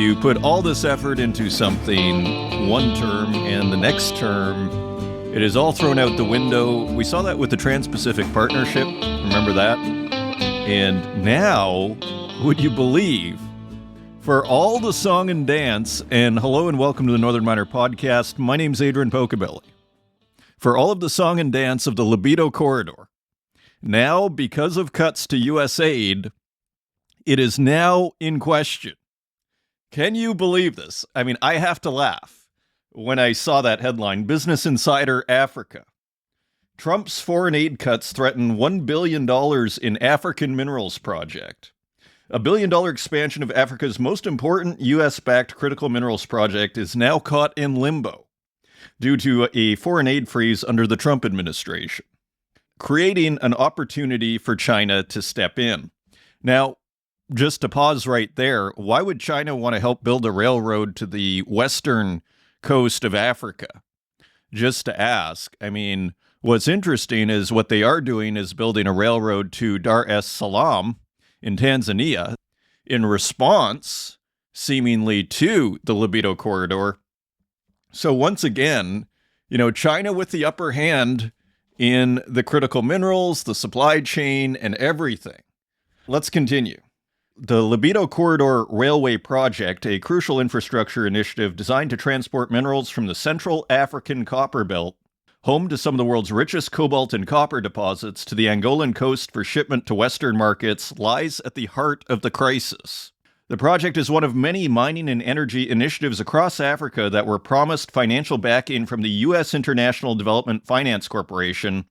You put all this effort into something one term, and the next term, it is all thrown out the window. We saw that with the Trans-Pacific Partnership. Remember that? And now, would you believe, for all the song and dance, and hello and welcome to the Northern Miner Podcast, my name's Adrian Pocobelli. For all of the song and dance of the libido corridor, now, because of cuts to U.S. aid, it is now in question. Can you believe this? I mean, I have to laugh when I saw that headline, Business Insider Africa. Trump's foreign aid cuts threaten $1 billion in African minerals project. A $1 billion expansion of Africa's most important U.S.-backed critical minerals project is now caught in limbo due to a foreign aid freeze under the Trump administration, creating an opportunity for China to step in. Now, just to pause right there, why would China want to help build a railroad to the western coast of Africa? Just to ask. I mean, what's interesting is what they are doing is building a railroad to Dar es Salaam in Tanzania in response, seemingly, to the libido corridor. So once again, China with the upper hand in the critical minerals, the supply chain, and everything. Let's continue. The Libido Corridor Railway Project, a crucial infrastructure initiative designed to transport minerals from the Central African Copper Belt, home to some of the world's richest cobalt and copper deposits, to the Angolan coast for shipment to Western markets, lies at the heart of the crisis. The project is one of many mining and energy initiatives across Africa that were promised financial backing from the U.S. International Development Finance Corporation,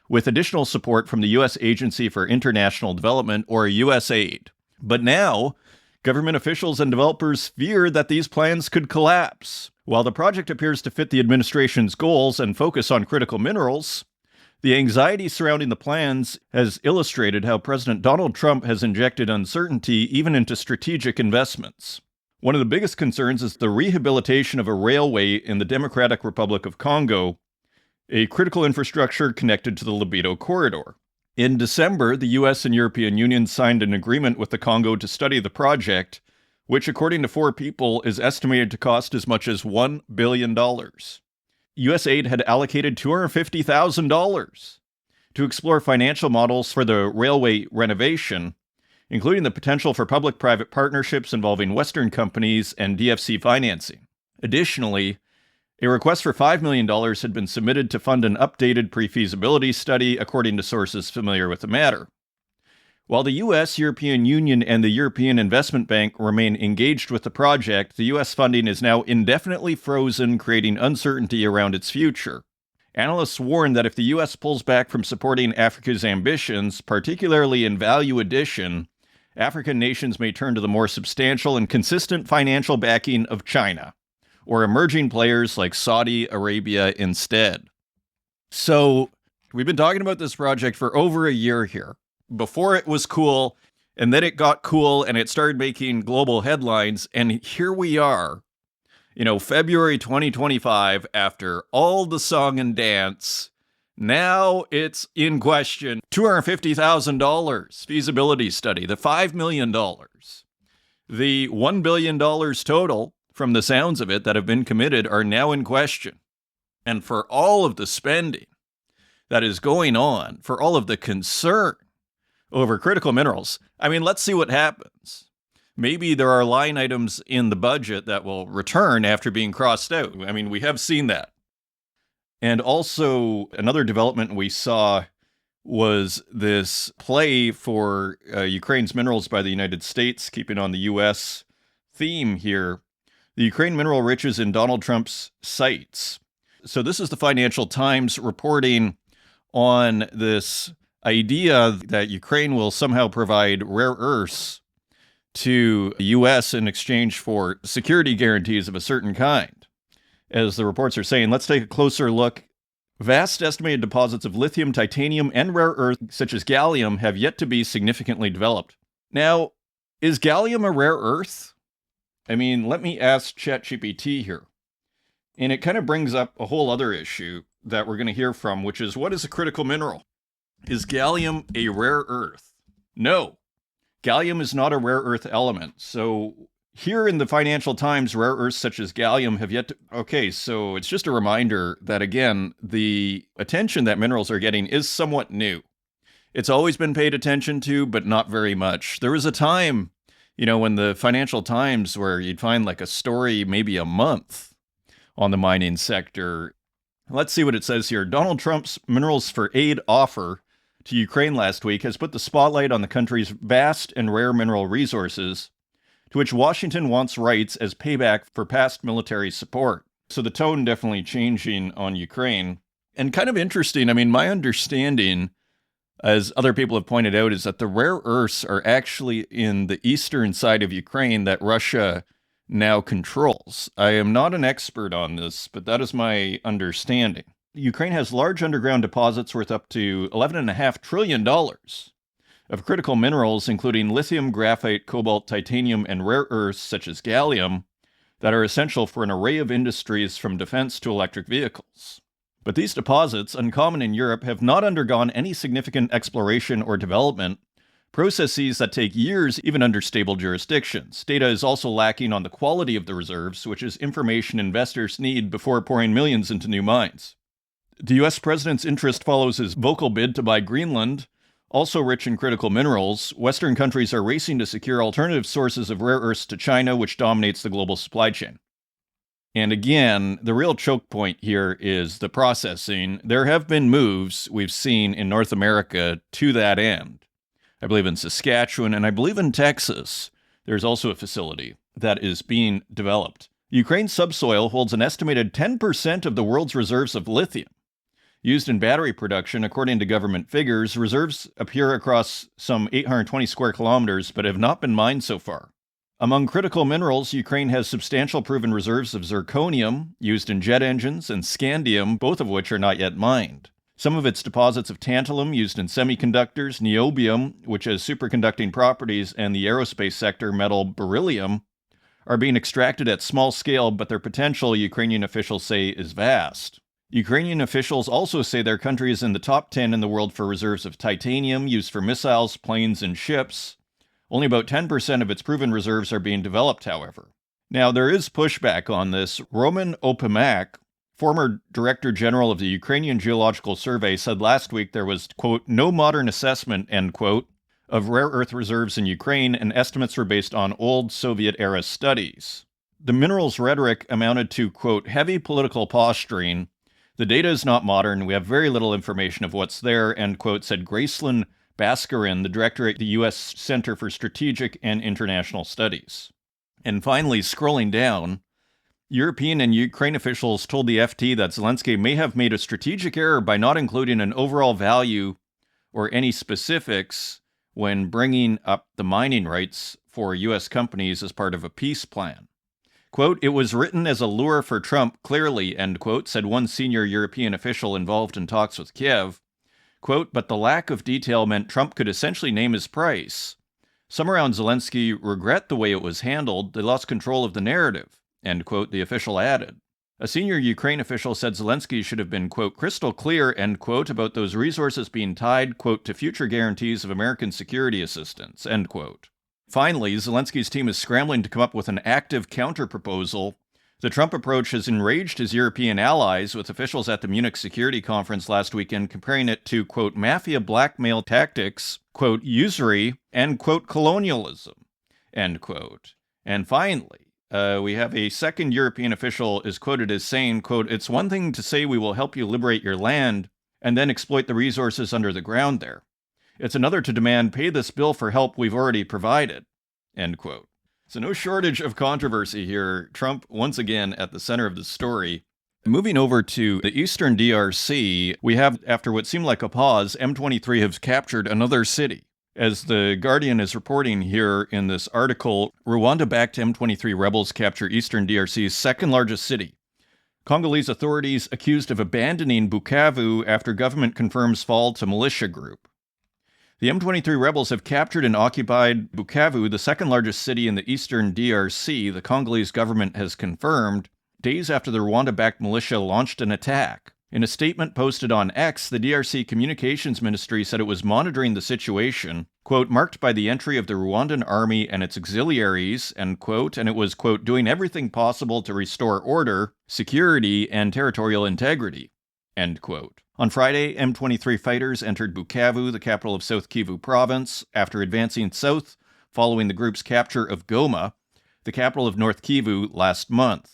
with additional support from the U.S. Agency for International Development, or USAID. But now, government officials and developers fear that these plans could collapse. While the project appears to fit the administration's goals and focus on critical minerals, the anxiety surrounding the plans has illustrated how President Donald Trump has injected uncertainty even into strategic investments. One of the biggest concerns is the rehabilitation of a railway in the Democratic Republic of Congo, a critical infrastructure connected to the Libido Corridor. In December, the U.S. and European Union signed an agreement with the Congo to study the project, which, according to 4 people, is estimated to cost as much as $1 billion. USAID had allocated $250,000 to explore financial models for the railway renovation, including the potential for public-private partnerships involving Western companies and DFC financing. Additionally, a request for $5 million had been submitted to fund an updated pre-feasibility study, according to sources familiar with the matter. While the U.S., European Union, and the European Investment Bank remain engaged with the project, the U.S. funding is now indefinitely frozen, creating uncertainty around its future. Analysts warn that if the U.S. pulls back from supporting Africa's ambitions, particularly in value addition, African nations may turn to the more substantial and consistent financial backing of China, or emerging players like Saudi Arabia instead. So, we've been talking about this project for over a year here. Before it was cool, and then it got cool, and it started making global headlines, and here we are, February 2025, after all the song and dance, now it's in question. $250,000 feasibility study, the $5 million, the $1 billion total, from the sounds of it, that have been committed are now in question. And for all of the spending that is going on, for all of the concern over critical minerals, I mean, let's see what happens. Maybe there are line items in the budget that will return after being crossed out. I mean, we have seen that. And also, another development we saw was this play for Ukraine's minerals by the United States, keeping on the U.S. theme here. The Ukraine mineral riches in Donald Trump's sights. So this is the Financial Times reporting on this idea that Ukraine will somehow provide rare earths to the U.S. in exchange for security guarantees of a certain kind. As the reports are saying, let's take a closer look. Vast estimated deposits of lithium, titanium, and rare earth, such as gallium, have yet to be significantly developed. Now, is gallium a rare earth? I mean, let me ask ChatGPT here. And it kind of brings up a whole other issue that we're going to hear from, which is, what is a critical mineral? Is gallium a rare earth? No. Gallium is not a rare earth element. So Here in the Financial Times, rare earths such as gallium have yet to... Okay, so it's just a reminder that, again, the attention that minerals are getting is somewhat new. It's always been paid attention to, but not very much. There was a time, when the Financial Times where you'd find like a story maybe a month on the mining sector. Let's see what it says here. Donald Trump's Minerals for Aid offer to Ukraine last week has put the spotlight on the country's vast and rare mineral resources, to which Washington wants rights as payback for past military support. So the tone definitely changing on Ukraine. And kind of interesting, my understanding, as other people have pointed out, is that the rare earths are actually in the eastern side of Ukraine that Russia now controls. I am not an expert on this, but that is my understanding. Ukraine has large underground deposits worth up to $11.5 trillion of critical minerals, including lithium, graphite, cobalt, titanium, and rare earths such as gallium, that are essential for an array of industries from defense to electric vehicles. But these deposits, uncommon in Europe, have not undergone any significant exploration or development, processes that take years even under stable jurisdictions. Data is also lacking on the quality of the reserves, which is information investors need before pouring millions into new mines. The U.S. president's interest follows his vocal bid to buy Greenland, also rich in critical minerals. Western countries are racing to secure alternative sources of rare earths to China, which dominates the global supply chain. And again, the real choke point here is the processing. There have been moves we've seen in North America to that end. I believe in Saskatchewan, and I believe in Texas, there's also a facility that is being developed. Ukraine's subsoil holds an estimated 10% of the world's reserves of lithium. Used in battery production, according to government figures, reserves appear across some 820 square kilometers, but have not been mined so far. Among critical minerals, Ukraine has substantial proven reserves of zirconium, used in jet engines, and scandium, both of which are not yet mined. Some of its deposits of tantalum, used in semiconductors, niobium, which has superconducting properties, and the aerospace sector metal beryllium, are being extracted at small scale, but their potential, Ukrainian officials say, is vast. Ukrainian officials also say their country is in the top 10 in the world for reserves of titanium, used for missiles, planes, and ships. Only about 10% of its proven reserves are being developed, however. Now, there is pushback on this. Roman Opimak, former Director General of the Ukrainian Geological Survey, said last week there was, quote, no modern assessment, end quote, of rare earth reserves in Ukraine, and estimates were based on old Soviet-era studies. The minerals rhetoric amounted to, quote, heavy political posturing. The data is not modern. We have very little information of what's there, end quote, said Gracelyn Baskarin, the director at the U.S. Center for Strategic and International Studies. And finally, scrolling down, European and Ukraine officials told the FT that Zelensky may have made a strategic error by not including an overall value or any specifics when bringing up the mining rights for U.S. companies as part of a peace plan. Quote, it was written as a lure for Trump, clearly, end quote, said one senior European official involved in talks with Kiev. Quote, but the lack of detail meant Trump could essentially name his price. Some around Zelensky regret the way it was handled. They lost control of the narrative, end quote, the official added. A senior Ukraine official said Zelensky should have been, quote, crystal clear, end quote, about those resources being tied, quote, to future guarantees of American security assistance, end quote. Finally, Zelensky's team is scrambling to come up with an active counterproposal. The Trump approach has enraged his European allies, with officials at the Munich Security Conference last weekend comparing it to, quote, mafia blackmail tactics, quote, usury, and, quote, colonialism, end quote. And finally, we have a second European official is quoted as saying, quote, it's one thing to say we will help you liberate your land and then exploit the resources under the ground there. It's another to demand pay this bill for help we've already provided, end quote. So no shortage of controversy here. Trump, once again, at the center of the story. Moving over to the eastern DRC, we have, after what seemed like a pause, M23 has captured another city. As the Guardian is reporting here in this article, Rwanda-backed M23 rebels capture eastern DRC's second largest city. Congolese authorities accused of abandoning Bukavu after government confirms fall to militia group. The M23 rebels have captured and occupied Bukavu, the second largest city in the eastern DRC, the Congolese government has confirmed, days after the Rwanda-backed militia launched an attack. In a statement posted on X, the DRC Communications Ministry said it was monitoring the situation, quote, marked by the entry of the Rwandan army and its auxiliaries, end quote, and it was, quote, doing everything possible to restore order, security, and territorial integrity, end quote. On Friday, M23 fighters entered Bukavu, the capital of South Kivu province, after advancing south following the group's capture of Goma, the capital of North Kivu, last month.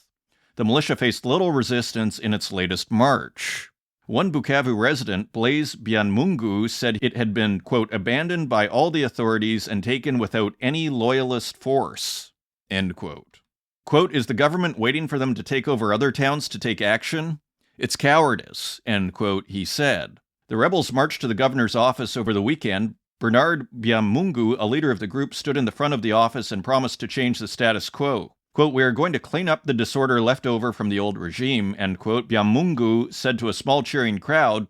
The militia faced little resistance in its latest march. One Bukavu resident, Blaise Bianmungu, said it had been, quote, abandoned by all the authorities and taken without any loyalist force, end quote. Quote, is the government waiting for them to take over other towns to take action? It's cowardice, end quote, he said. The rebels marched to the governor's office over the weekend. Bernard Biamungu, a leader of the group, stood in the front of the office and promised to change the status quo. Quote, we are going to clean up the disorder left over from the old regime, end quote, Biamungu said to a small cheering crowd,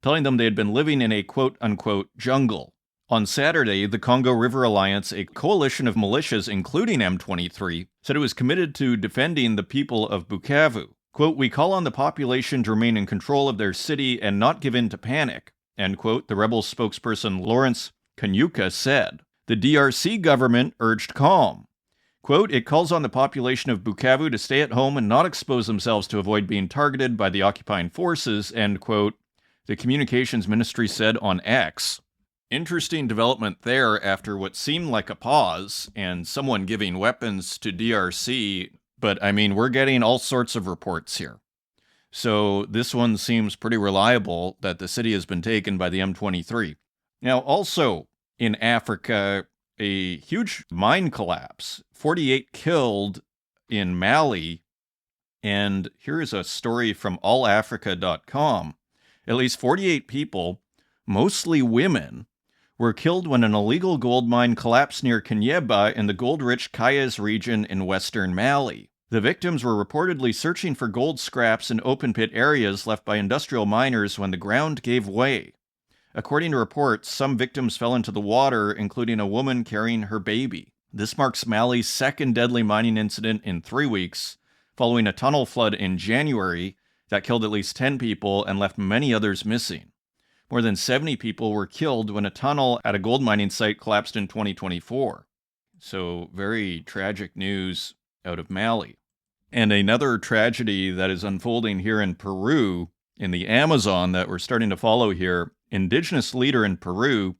telling them they had been living in a quote-unquote jungle. On Saturday, the Congo River Alliance, a coalition of militias including M23, said it was committed to defending the people of Bukavu. Quote, we call on the population to remain in control of their city and not give in to panic, end quote, the rebel spokesperson Lawrence Kanyuka said. The DRC government urged calm. Quote, it calls on the population of Bukavu to stay at home and not expose themselves to avoid being targeted by the occupying forces, end quote, the communications ministry said on X. Interesting development there after what seemed like a pause and someone giving weapons to DRC, but I mean, we're getting all sorts of reports here. So this one seems pretty reliable that the city has been taken by the M23. Now, also in Africa, a huge mine collapse, 48 killed in Mali, and here is a story from allafrica.com. At least 48 people, mostly women, were killed when an illegal gold mine collapsed near Kenyeba in the gold-rich Kayes region in western Mali. The victims were reportedly searching for gold scraps in open-pit areas left by industrial miners when the ground gave way. According to reports, some victims fell into the water, including a woman carrying her baby. This marks Mali's second deadly mining incident in 3 weeks, following a tunnel flood in January that killed at least 10 people and left many others missing. More than 70 people were killed when a tunnel at a gold mining site collapsed in 2024. So, very tragic news out of Mali. And another tragedy that is unfolding here in Peru, in the Amazon that we're starting to follow here. Indigenous leader in Peru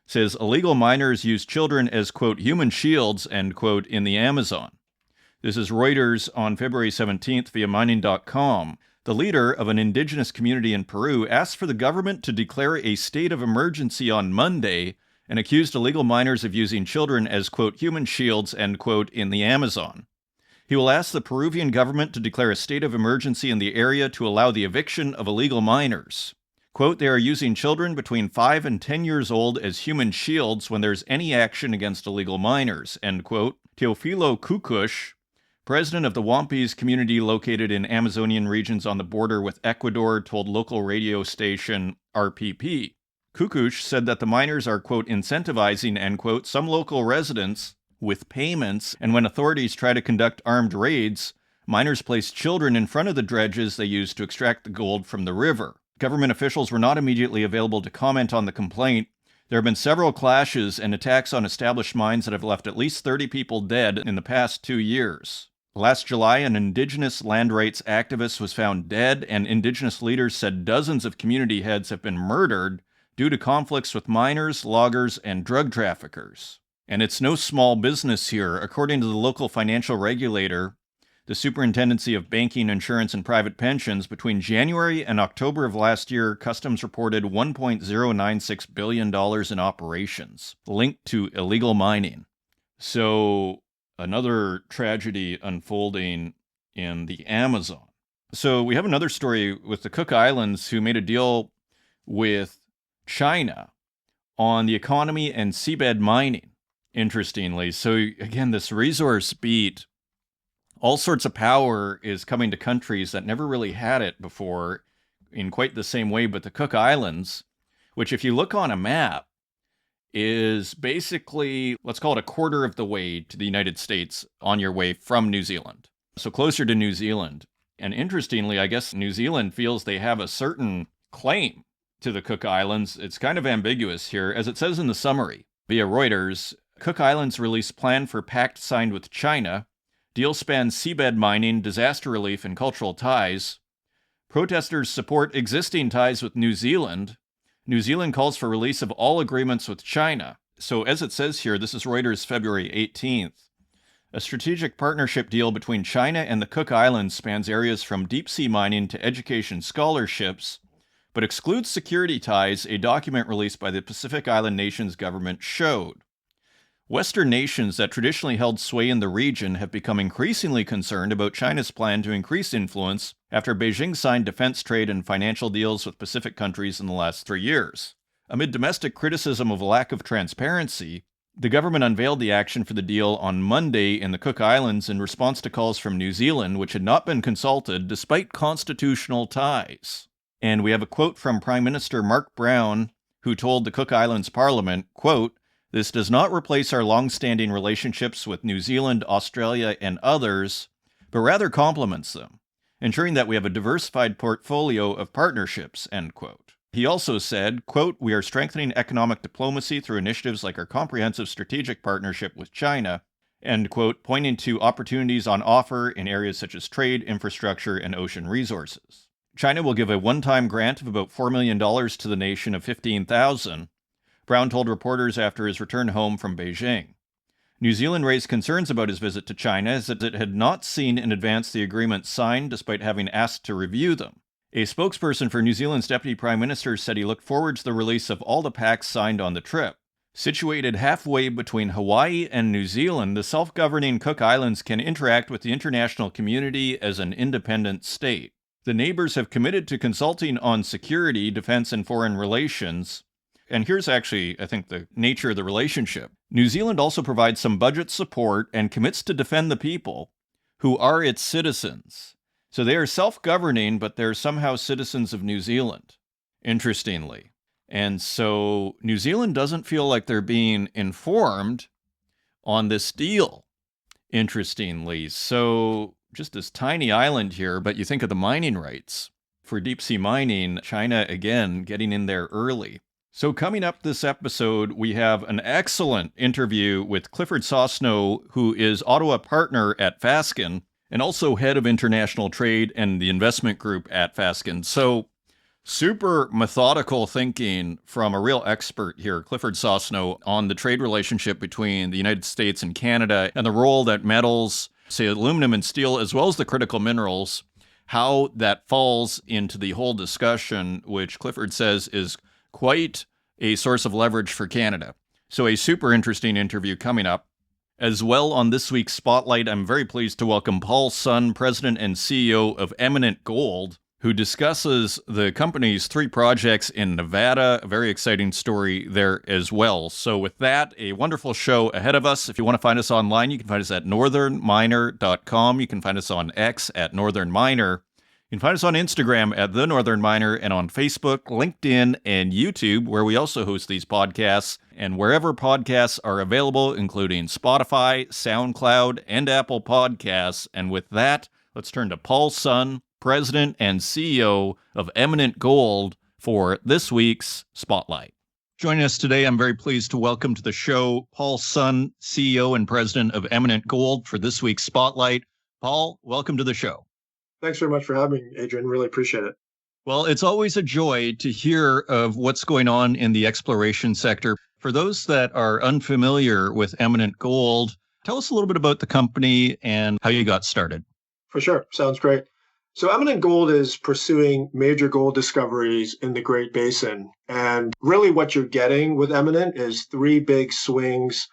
says illegal miners use children as, quote, human shields, end quote, in the Amazon. This is Reuters on February 17th via mining.com. The leader of an indigenous community in Peru asked for the government to declare a state of emergency on Monday and accused illegal miners of using children as, quote, human shields, end quote, in the Amazon. He will ask the Peruvian government to declare a state of emergency in the area to allow the eviction of illegal miners. Quote, they are using children between 5 and 10 years old as human shields when there's any action against illegal miners, end quote. Teofilo Kukush, president of the Wampis community located in Amazonian regions on the border with Ecuador, told local radio station RPP. Kukush said that the miners are, quote, incentivizing, end quote, some local residents with payments, and when authorities try to conduct armed raids, miners place children in front of the dredges they use to extract the gold from the river. Government officials were not immediately available to comment on the complaint. There have been several clashes and attacks on established mines that have left at least 30 people dead in the past 2 years. Last July, an indigenous land rights activist was found dead, and indigenous leaders said dozens of community heads have been murdered due to conflicts with miners, loggers, and drug traffickers. And it's no small business here. According to the local financial regulator, the Superintendency of Banking, Insurance, and Private Pensions, between January and October of last year, Customs reported $1.096 billion in operations linked to illegal mining. So, another tragedy unfolding in the Amazon. So, we have another story with the Cook Islands who made a deal with China on the economy and seabed mining, interestingly. So, again, this resource beat, all sorts of power is coming to countries that never really had it before in quite the same way, but the Cook Islands, which if you look on a map, is basically, let's call it a quarter of the way to the United States on your way from New Zealand. So closer to New Zealand. And interestingly, I guess New Zealand feels they have a certain claim to the Cook Islands. It's kind of ambiguous here. As it says in the summary via Reuters, Cook Islands release plan for pact signed with China. Deal spans seabed mining, disaster relief, and cultural ties. Protesters support existing ties with New Zealand. New Zealand calls for release of all agreements with China. So as it says here, this is Reuters February 18th. A strategic partnership deal between China and the Cook Islands spans areas from deep-sea mining to education scholarships, but excludes security ties, a document released by the Pacific Island nations government showed. Western nations that traditionally held sway in the region have become increasingly concerned about China's plan to increase influence after Beijing signed defense trade and financial deals with Pacific countries in the last 3 years. Amid domestic criticism of lack of transparency, the government unveiled the action for the deal on Monday in the Cook Islands in response to calls from New Zealand, which had not been consulted despite constitutional ties. And we have a quote from Prime Minister Mark Brown, who told the Cook Islands Parliament, quote, "This does not replace our long-standing relationships with New Zealand, Australia, and others, but rather complements them, ensuring that we have a diversified portfolio of partnerships," end quote. He also said, quote, "We are strengthening economic diplomacy through initiatives like our comprehensive strategic partnership with China," end quote, pointing to opportunities on offer in areas such as trade, infrastructure, and ocean resources. China will give a one-time grant of about $4 million to the nation of $15,000, Brown told reporters after his return home from Beijing. New Zealand raised concerns about his visit to China as it had not seen in advance the agreements signed despite having asked to review them. A spokesperson for New Zealand's Deputy Prime Minister said he looked forward to the release of all the pacts signed on the trip. Situated halfway between Hawaii and New Zealand, the self-governing Cook Islands can interact with the international community as an independent state. The neighbors have committed to consulting on security, defense, and foreign relations. And here's actually, I think, the nature of the relationship. New Zealand also provides some budget support and commits to defend the people who are its citizens. So they are self-governing, but they're somehow citizens of New Zealand, interestingly. And so New Zealand doesn't feel like they're being informed on this deal, interestingly. So just this tiny island here, but you think of the mining rights. For deep-sea mining, China, again, getting in there early. So coming up this episode, we have an excellent interview with Clifford Sosnow, who is Ottawa partner at Fasken, and also head of international trade and the investment group at Fasken. So super methodical thinking from a real expert here, Clifford Sosnow, on the trade relationship between the United States and Canada and the role that metals, say aluminum and steel, as well as the critical minerals, how that falls into the whole discussion, which Clifford says is quite a source of leverage for Canada. So a super interesting interview coming up. As well, on this week's Spotlight, I'm very pleased to welcome Paul Sun, President and CEO of Eminent Gold, who discusses the company's 3 projects in Nevada. A very exciting story there as well. So with that, a wonderful show ahead of us. If you want to find us online, you can find us at northernminer.com. You can find us on X at northernminer. You can find us on Instagram at The Northern Miner and on Facebook, LinkedIn, and YouTube, where we also host these podcasts, and wherever podcasts are available, including Spotify, SoundCloud, and Apple Podcasts. And with that, let's turn to Paul Sun, President and CEO of Eminent Gold, for this week's Spotlight. Joining us today, I'm very pleased to welcome to the show Paul Sun, CEO and President of Eminent Gold, for this week's Spotlight. Paul, welcome to the show. Thanks very much for having me, Adrian. Really appreciate it. Well, it's always a joy to hear of what's going on in the exploration sector. For those that are unfamiliar with Eminent Gold, tell us a little bit about the company and how you got started. For sure. Sounds great. So Eminent Gold is pursuing major gold discoveries in the Great Basin. And really what you're getting with Eminent is 3 big swings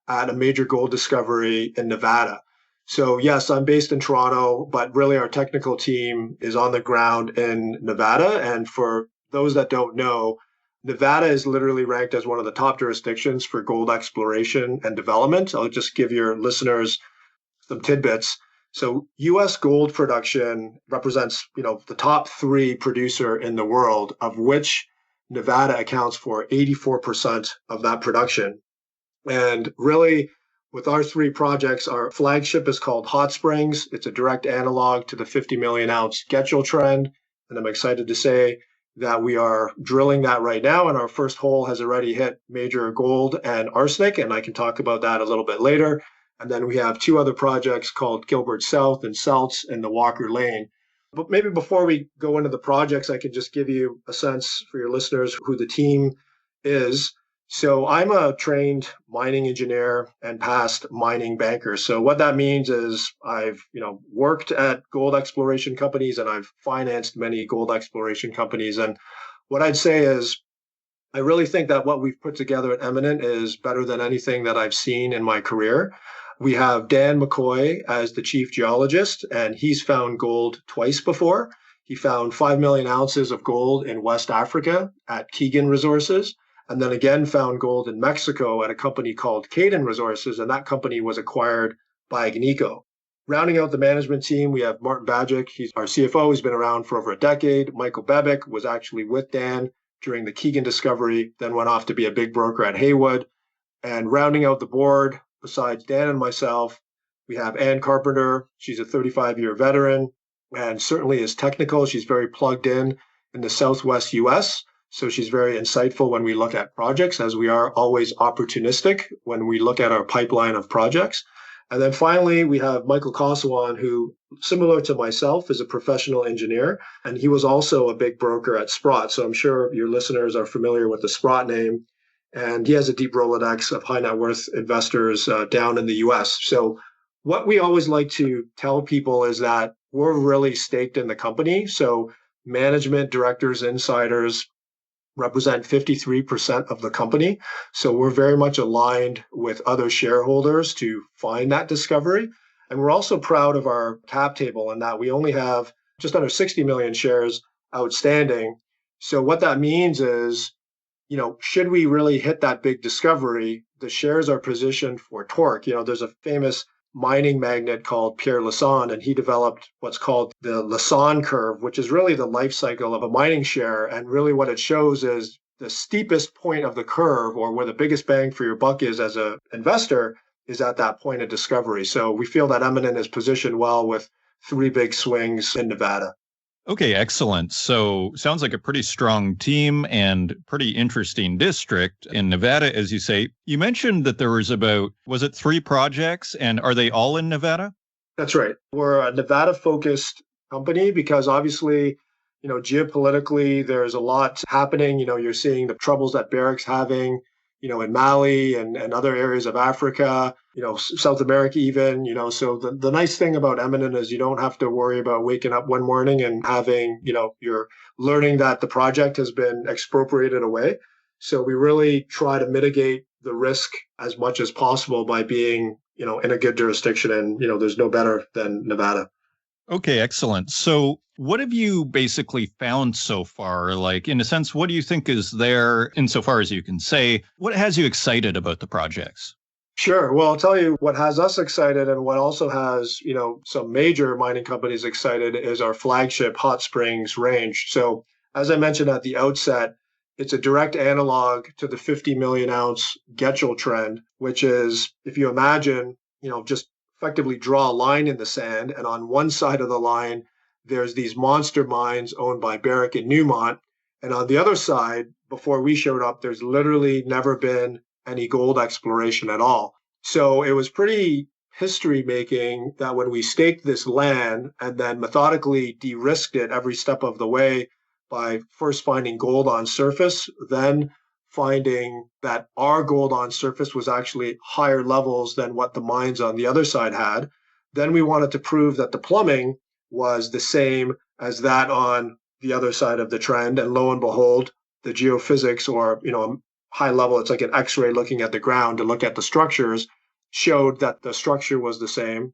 at a major gold discovery in Nevada. So yes, I'm based in Toronto, but really our technical team is on the ground in Nevada. And for those that don't know, Nevada is literally ranked as one of the top jurisdictions for gold exploration and development. I'll just give your listeners some tidbits. So U.S. gold production represents, the top 3 producer in the world, of which Nevada accounts for 84% of that production. And really, with our three projects, our flagship is called Hot Springs. It's a direct analog to the 50 million ounce Getchell trend. And I'm excited to say that we are drilling that right now. And our first hole has already hit major gold and arsenic. And I can talk about that a little bit later. And then we have two other projects called Gilbert South and Seltz in the Walker Lane. But maybe before we go into the projects, I can just give you a sense for your listeners who the team is. So I'm a trained mining engineer and past mining banker. So what that means is I've, worked at gold exploration companies and I've financed many gold exploration companies. And what I'd say is I really think that what we've put together at Eminent is better than anything that I've seen in my career. We have Dan McCoy as the chief geologist, and he's found gold twice before. He found 5 million ounces of gold in West Africa at Keegan Resources, and then again found gold in Mexico at a company called Caden Resources, and that company was acquired by Agnico. Rounding out the management team, we have Martin Bajic. He's our CFO. He's been around for over a decade. Michael Bebic was actually with Dan during the Keegan discovery, then went off to be a big broker at Haywood. And rounding out the board, besides Dan and myself, we have Ann Carpenter. She's a 35-year veteran and certainly is technical. She's very plugged in the Southwest U.S., so she's very insightful when we look at projects, as we are always opportunistic when we look at our pipeline of projects. And then finally, we have Michael Kosawan, who, similar to myself, is a professional engineer, and he was also a big broker at Sprott. So I'm sure your listeners are familiar with the Sprott name. And he has a deep Rolodex of high net worth investors down in the US. So what we always like to tell people is that we're really staked in the company. So management, directors, insiders represent 53% of the company. So we're very much aligned with other shareholders to find that discovery. And we're also proud of our cap table in that we only have just under 60 million shares outstanding. So what that means is, should we really hit that big discovery, the shares are positioned for torque. There's a famous mining magnate called Pierre Lassonde, and he developed what's called the Lassonde curve, which is really the life cycle of a mining share. And really what it shows is the steepest point of the curve, or where the biggest bang for your buck is as an investor, is at that point of discovery. So we feel that Eminent is positioned well with three big swings in Nevada. Okay, excellent. So sounds like a pretty strong team and pretty interesting district in Nevada, as you say. You mentioned that there was it 3 projects, and are they all in Nevada? That's right. We're a Nevada-focused company because obviously, geopolitically, there's a lot happening. You're seeing the troubles that Barrick's having, in Mali and other areas of Africa, South America even, so the nice thing about Eminent is you don't have to worry about waking up one morning and having, you're learning that the project has been expropriated away. So we really try to mitigate the risk as much as possible by being, in a good jurisdiction. And, there's no better than Nevada. Okay, excellent. So what have you basically found so far? Like, in a sense, what do you think is there, insofar as you can say? What has you excited about the projects? Sure. Well, I'll tell you what has us excited and what also has, some major mining companies excited is our flagship Hot Springs range. So as I mentioned at the outset, it's a direct analog to the 50 million ounce Getchell trend, which is, if you imagine, just effectively draw a line in the sand. And on one side of the line, there's these monster mines owned by Barrick and Newmont. And on the other side, before we showed up, there's literally never been any gold exploration at all. So it was pretty history making that when we staked this land and then methodically de-risked it every step of the way by first finding gold on surface, then finding that our gold on surface was actually higher levels than what the mines on the other side had. Then we wanted to prove that the plumbing was the same as that on the other side of the trend. And lo and behold, the geophysics, or, high level, it's like an X-ray looking at the ground to look at the structures, showed that the structure was the same.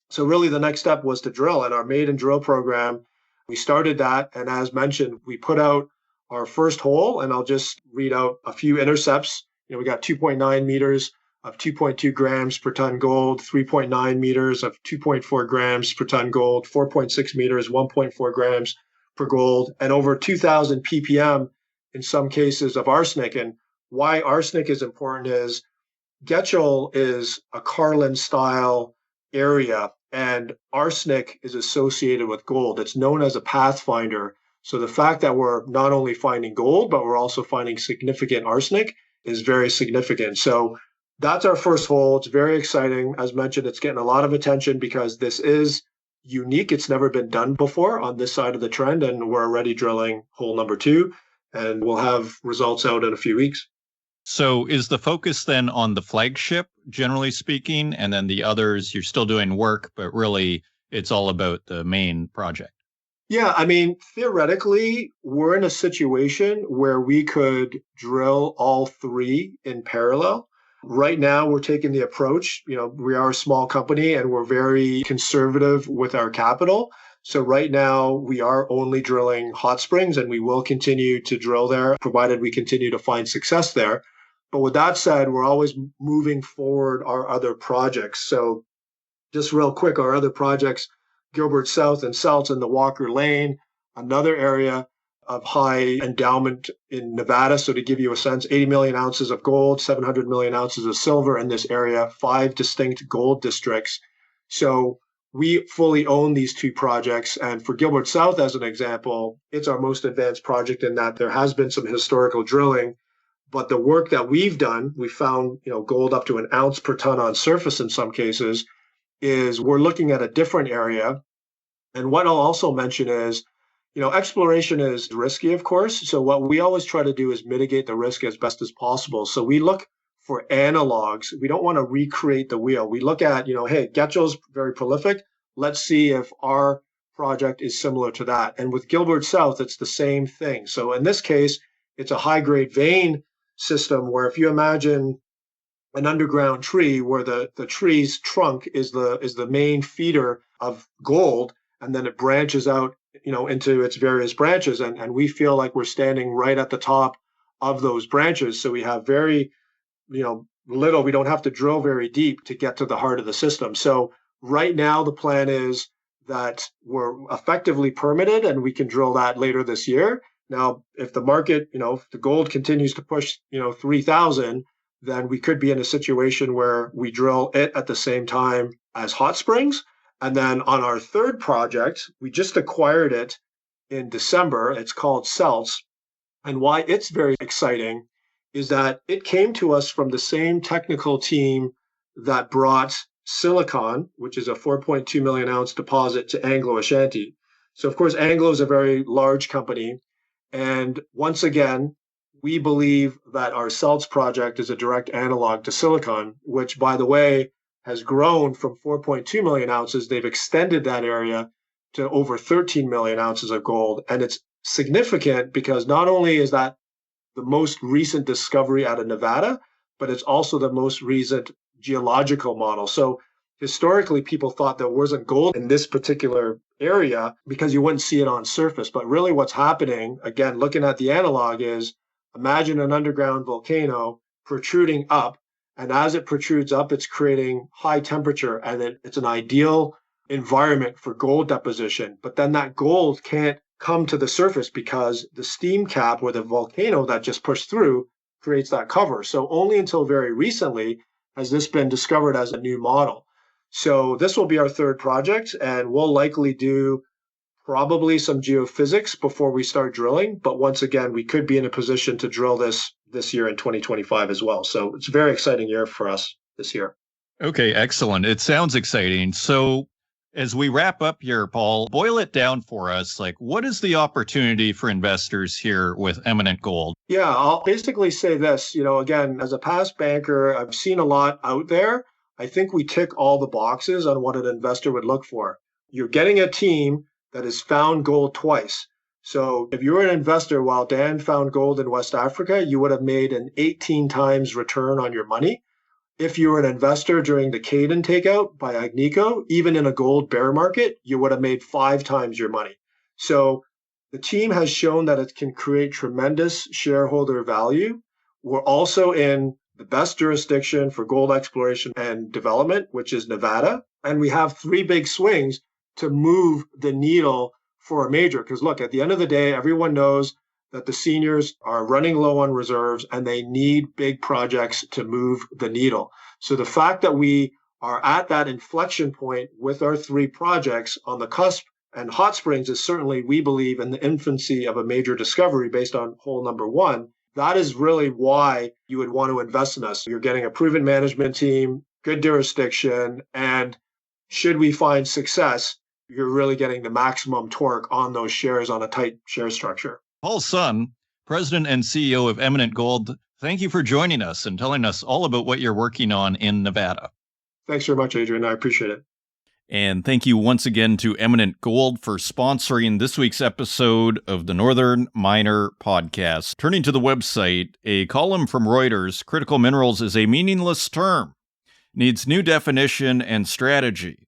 So really the next step was to drill. And our maiden drill program, we started that. And as mentioned, we put out our first hole, and I'll just read out a few intercepts. We got 2.9 meters of 2.2 grams per ton gold, 3.9 meters of 2.4 grams per ton gold, 4.6 meters, 1.4 grams per gold, and over 2,000 ppm in some cases of arsenic. And why arsenic is important is Getchell is a Carlin style area, and arsenic is associated with gold. It's known as a pathfinder. So the fact that we're not only finding gold, but we're also finding significant arsenic is very significant. So that's our first hole. It's very exciting. As mentioned, it's getting a lot of attention because this is unique. It's never been done before on this side of the trend, and we're already drilling hole number two, and we'll have results out in a few weeks. So is the focus then on the flagship, generally speaking, and then the others, you're still doing work, but really it's all about the main project? Yeah, I mean, theoretically, we're in a situation where we could drill all three in parallel. Right now, we're taking the approach, we are a small company and we're very conservative with our capital. So right now, we are only drilling hot springs and we will continue to drill there, provided we continue to find success there. But with that said, we're always moving forward our other projects. So just real quick, our other projects, Gilbert South and Celts in the Walker Lane, another area of high endowment in Nevada. So to give you a sense, 80 million ounces of gold, 700 million ounces of silver in this area, 5 distinct gold districts. So we fully own these two projects. And for Gilbert South, as an example, it's our most advanced project in that there has been some historical drilling. But the work that we've done, we found gold up to an ounce per ton on surface in some cases, is we're looking at a different area. And what I'll also mention is, exploration is risky, of course. So what we always try to do is mitigate the risk as best as possible. So we look for analogs. We don't want to recreate the wheel. We look at, hey, Getchell's very prolific. Let's see if our project is similar to that. And with Gilbert South, it's the same thing. So in this case, it's a high-grade vein system where if you imagine an underground tree where the tree's trunk is the main feeder of gold, and then it branches out, into its various branches. And we feel like we're standing right at the top of those branches. So we have very, little, we don't have to drill very deep to get to the heart of the system. So right now the plan is that we're effectively permitted and we can drill that later this year. Now, if the market, if the gold continues to push, 3,000, then we could be in a situation where we drill it at the same time as hot springs. And then on our third project, we just acquired it in December. It's called Celts. And why it's very exciting is that it came to us from the same technical team that brought Silicon, which is a 4.2 million ounce deposit, to Anglo Ashanti. So, of course, Anglo is a very large company. And once again, we believe that our Celts project is a direct analog to Silicon, which, by the way, has grown from 4.2 million ounces. They've extended that area to over 13 million ounces of gold. And it's significant because not only is that the most recent discovery out of Nevada, but it's also the most recent geological model. So historically, people thought there wasn't gold in this particular area because you wouldn't see it on surface. But really what's happening, again, looking at the analog, is imagine an underground volcano protruding up. And as it protrudes up, it's creating high temperature, and it's an ideal environment for gold deposition. But then that gold can't come to the surface because the steam cap or the volcano that just pushed through creates that cover. So only until very recently has this been discovered as a new model. So this will be our third project, and we'll likely do probably some geophysics before we start drilling. But once again, we could be in a position to drill this year in 2025 as well. So it's a very exciting year for us this year. Okay, excellent. It sounds exciting. So as we wrap up here, Paul, boil it down for us. Like, what is the opportunity for investors here with Eminent Gold? Yeah, I'll basically say this, again, as a past banker, I've seen a lot out there. I think we tick all the boxes on what an investor would look for. You're getting a team that has found gold twice. So if you're an investor, while Dan found gold in West Africa, you would have made an 18 times return on your money. If you were an investor during the Caden takeout by Agnico, even in a gold bear market, you would have made 5 times your money. So the team has shown that it can create tremendous shareholder value. We're also in the best jurisdiction for gold exploration and development, which is Nevada. And we have 3 big swings to move the needle for a major. Because look, at the end of the day, everyone knows that the seniors are running low on reserves and they need big projects to move the needle. So the fact that we are at that inflection point with our three projects on the cusp and Hot Springs is certainly, we believe, in the infancy of a major discovery based on hole number one. That is really why you would want to invest in us. You're getting a proven management team, good jurisdiction, and should we find success, you're really getting the maximum torque on those shares on a tight share structure. Paul Sun, President and CEO of Eminent Gold, thank you for joining us and telling us all about what you're working on in Nevada. Thanks very much, Adrian. I appreciate it. And thank you once again to Eminent Gold for sponsoring this week's episode of the Northern Miner Podcast. Turning to the website, a column from Reuters, critical minerals is a meaningless term, needs new definition and strategy.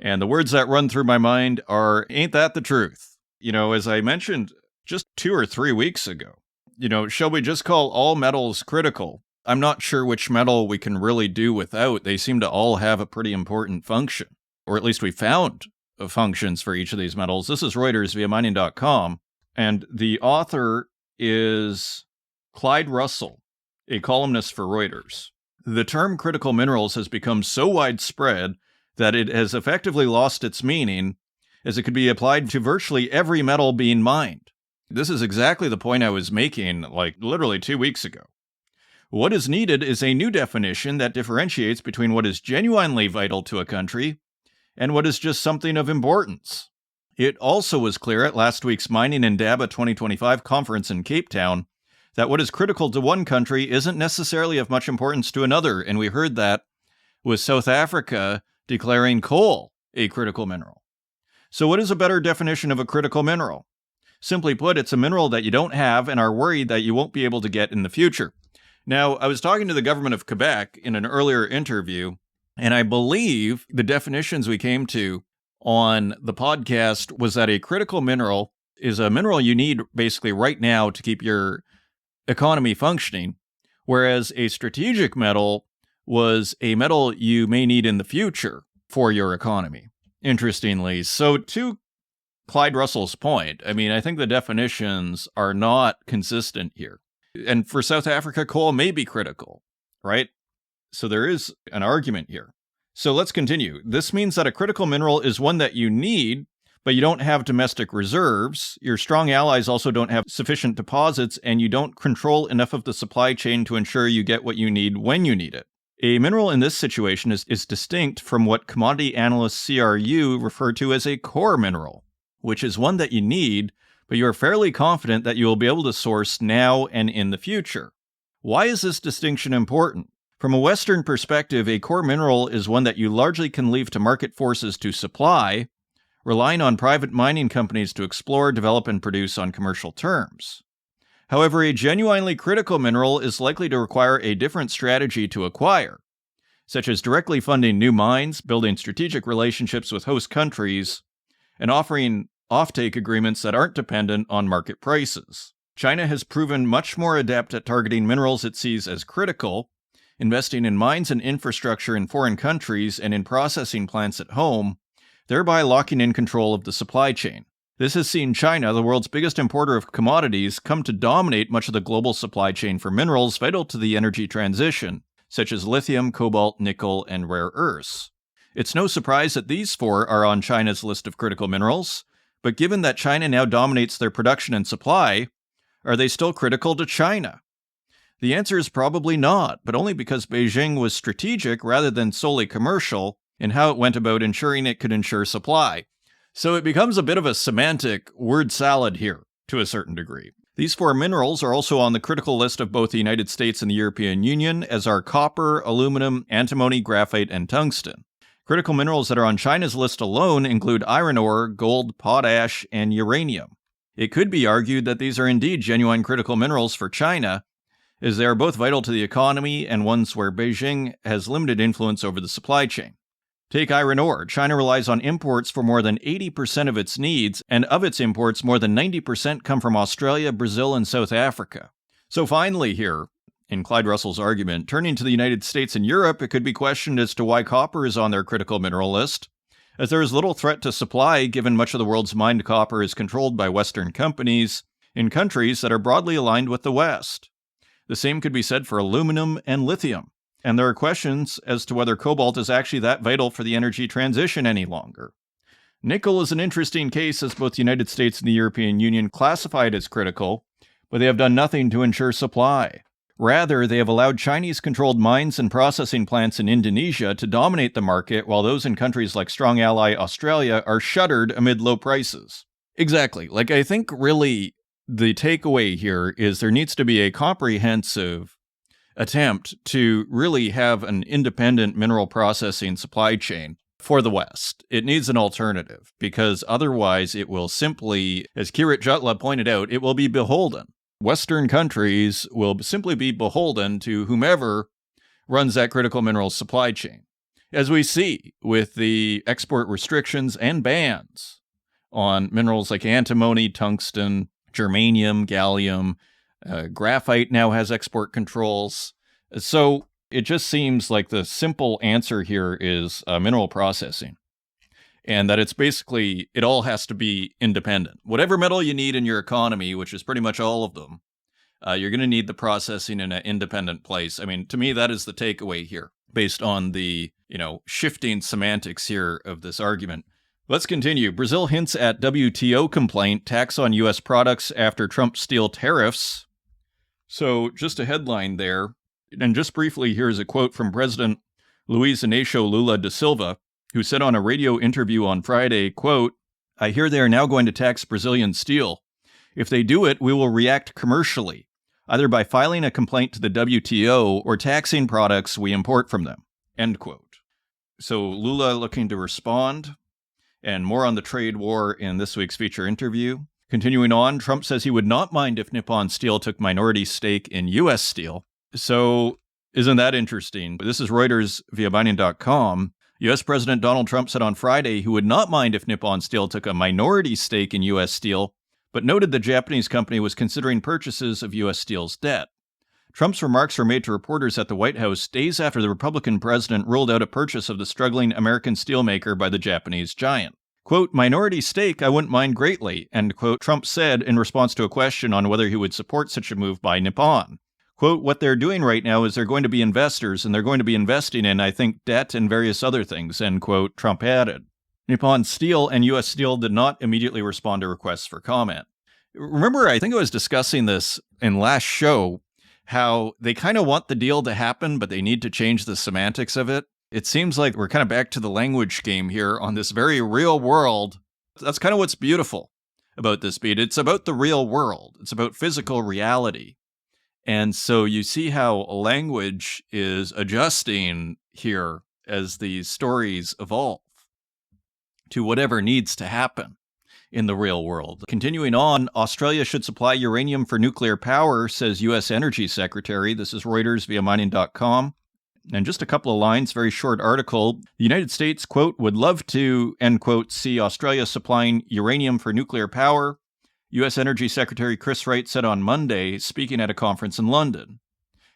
And the words that run through my mind are, ain't that the truth? You know, as I mentioned just 2 or 3 weeks ago, shall we just call all metals critical? I'm not sure which metal we can really do without. They seem to all have a pretty important function. Or at least we found functions for each of these metals. This is Reuters via mining.com, and the author is Clyde Russell, a columnist for Reuters. The term critical minerals has become so widespread that it has effectively lost its meaning, as it could be applied to virtually every metal being mined. This is exactly the point I was making, literally 2 weeks ago. What is needed is a new definition that differentiates between what is genuinely vital to a country and what is just something of importance. It also was clear at last week's Mining in DABA 2025 conference in Cape Town that what is critical to one country isn't necessarily of much importance to another, and we heard that with South Africa declaring coal a critical mineral. So what is a better definition of a critical mineral? Simply put, it's a mineral that you don't have and are worried that you won't be able to get in the future. Now, I was talking to the government of Quebec in an earlier interview, and I believe the definitions we came to on the podcast was that a critical mineral is a mineral you need basically right now to keep your economy functioning, whereas a strategic metal was a metal you may need in the future for your economy. Interestingly, so to Clyde Russell's point, I think the definitions are not consistent here. And for South Africa, coal may be critical, right? So there is an argument here. So let's continue. This means that a critical mineral is one that you need, but you don't have domestic reserves. Your strong allies also don't have sufficient deposits, and you don't control enough of the supply chain to ensure you get what you need when you need it. A mineral in this situation is distinct from what commodity analyst CRU refer to as a core mineral, which is one that you need, but you are fairly confident that you will be able to source now and in the future. Why is this distinction important? From a Western perspective, a core mineral is one that you largely can leave to market forces to supply, relying on private mining companies to explore, develop, and produce on commercial terms. However, a genuinely critical mineral is likely to require a different strategy to acquire, such as directly funding new mines, building strategic relationships with host countries, and offering offtake agreements that aren't dependent on market prices. China has proven much more adept at targeting minerals it sees as critical, investing in mines and infrastructure in foreign countries and in processing plants at home, thereby locking in control of the supply chain. This has seen China, the world's biggest importer of commodities, come to dominate much of the global supply chain for minerals vital to the energy transition, such as lithium, cobalt, nickel, and rare earths. It's no surprise that these four are on China's list of critical minerals, but given that China now dominates their production and supply, are they still critical to China? The answer is probably not, but only because Beijing was strategic rather than solely commercial in how it went about ensuring it could ensure supply. So it becomes a bit of a semantic word salad here, to a certain degree. These four minerals are also on the critical list of both the United States and the European Union, as are copper, aluminum, antimony, graphite, and tungsten. Critical minerals that are on China's list alone include iron ore, gold, potash, and uranium. It could be argued that these are indeed genuine critical minerals for China, as they are both vital to the economy and ones where Beijing has limited influence over the supply chain. Take iron ore. China relies on imports for more than 80% of its needs, and of its imports, more than 90% come from Australia, Brazil, and South Africa. So finally here, in Clyde Russell's argument, turning to the United States and Europe, it could be questioned as to why copper is on their critical mineral list, as there is little threat to supply given much of the world's mined copper is controlled by Western companies, in countries that are broadly aligned with the West. The same could be said for aluminum and lithium. And there are questions as to whether cobalt is actually that vital for the energy transition any longer. Nickel is an interesting case, as both the United States and the European Union classify it as critical, but they have done nothing to ensure supply. Rather, they have allowed Chinese-controlled mines and processing plants in Indonesia to dominate the market, while those in countries like strong ally Australia are shuttered amid low prices. Exactly. I think really the takeaway here is there needs to be a comprehensive attempt to really have an independent mineral processing supply chain for the West. It needs an alternative, because otherwise it will simply, as Kirit Jutla pointed out, it will be beholden. Western countries will simply be beholden to whomever runs that critical minerals supply chain, as we see with the export restrictions and bans on minerals like antimony, tungsten, germanium, gallium. Graphite now has export controls. So it just seems like the simple answer here is mineral processing, and that it's basically, it all has to be independent. Whatever metal you need in your economy, which is pretty much all of them, you're going to need the processing in an independent place. I mean, to me, that is the takeaway here, based on the, shifting semantics here of this argument. Let's continue. Brazil hints at WTO complaint, tax on U.S. products after Trump steel tariffs. So just a headline there. And just briefly, here's a quote from President Luiz Inácio Lula da Silva, who said on a radio interview on Friday, quote, "I hear they are now going to tax Brazilian steel. If they do it, we will react commercially, either by filing a complaint to the WTO or taxing products we import from them." End quote. So Lula looking to respond, and more on the trade war in this week's feature interview. Continuing on, Trump says he would not mind if Nippon Steel took minority stake in U.S. Steel. So isn't that interesting? This is Reuters via Biden.com. U.S. President Donald Trump said on Friday he would not mind if Nippon Steel took a minority stake in U.S. Steel, but noted the Japanese company was considering purchases of U.S. Steel's debt. Trump's remarks were made to reporters at the White House days after the Republican president ruled out a purchase of the struggling American steelmaker by the Japanese giant. Quote, "Minority stake I wouldn't mind greatly," end quote, Trump said in response to a question on whether he would support such a move by Nippon. Quote, "What they're doing right now is they're going to be investors, and they're going to be investing in, I think, debt and various other things," end quote, Trump added. Nippon Steel and U.S. Steel did not immediately respond to requests for comment. Remember, I think I was discussing this in last show, how they kind of want the deal to happen, but they need to change the semantics of it. It seems like we're kind of back to the language game here on this very real world. That's kind of what's beautiful about this beat. It's about the real world. It's about physical reality. And so you see how language is adjusting here as these stories evolve to whatever needs to happen in the real world. Continuing on, Australia should supply uranium for nuclear power, says U.S. Energy Secretary. This is Reuters via mining.com. And just a couple of lines, very short article. The United States, quote, "would love to," end quote, "see Australia supplying uranium for nuclear power," U.S. Energy Secretary Chris Wright said on Monday, speaking at a conference in London.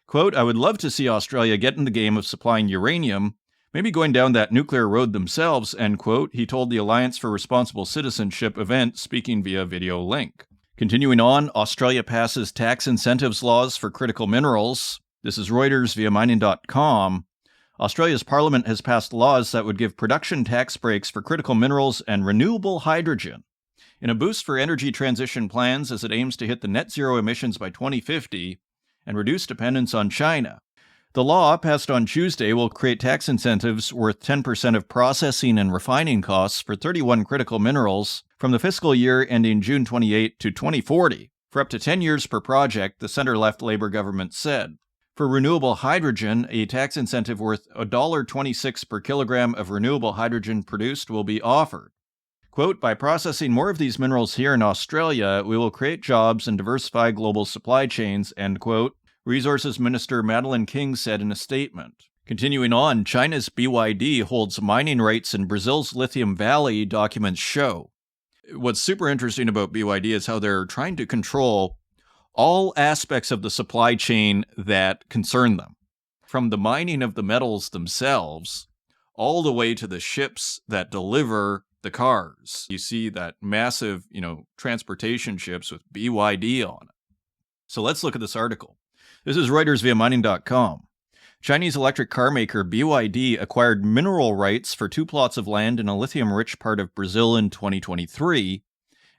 Quote, "I would love to see Australia get in the game of supplying uranium, maybe going down that nuclear road themselves," end quote, he told the Alliance for Responsible Citizenship event, speaking via video link. Continuing on, Australia passes tax incentives laws for critical minerals. This is Reuters via mining.com. Australia's parliament has passed laws that would give production tax breaks for critical minerals and renewable hydrogen in a boost for energy transition plans as it aims to hit the net zero emissions by 2050 and reduce dependence on China. The law, passed on Tuesday, will create tax incentives worth 10% of processing and refining costs for 31 critical minerals from the fiscal year ending June 28 to 2040, for up to 10 years per project, the center-left Labour government said. For renewable hydrogen, a tax incentive worth $1.26 per kilogram of renewable hydrogen produced will be offered. Quote, "By processing more of these minerals here in Australia, we will create jobs and diversify global supply chains," end quote, Resources Minister Madeleine King said in a statement. Continuing on, China's BYD holds mining rights in Brazil's Lithium Valley, documents show. What's super interesting about BYD is how they're trying to control all aspects of the supply chain that concern them, from the mining of the metals themselves all the way to the ships that deliver the cars. You see that massive, transportation ships with BYD on it. So let's look at this article. This is Reuters via mining.com. Chinese electric car maker BYD acquired mineral rights for 2 plots of land in a lithium-rich part of Brazil in 2023,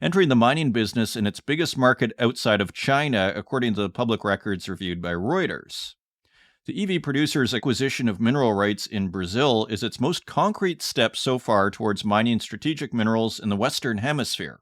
entering the mining business in its biggest market outside of China, according to the public records reviewed by Reuters. The EV producer's acquisition of mineral rights in Brazil is its most concrete step so far towards mining strategic minerals in the Western Hemisphere.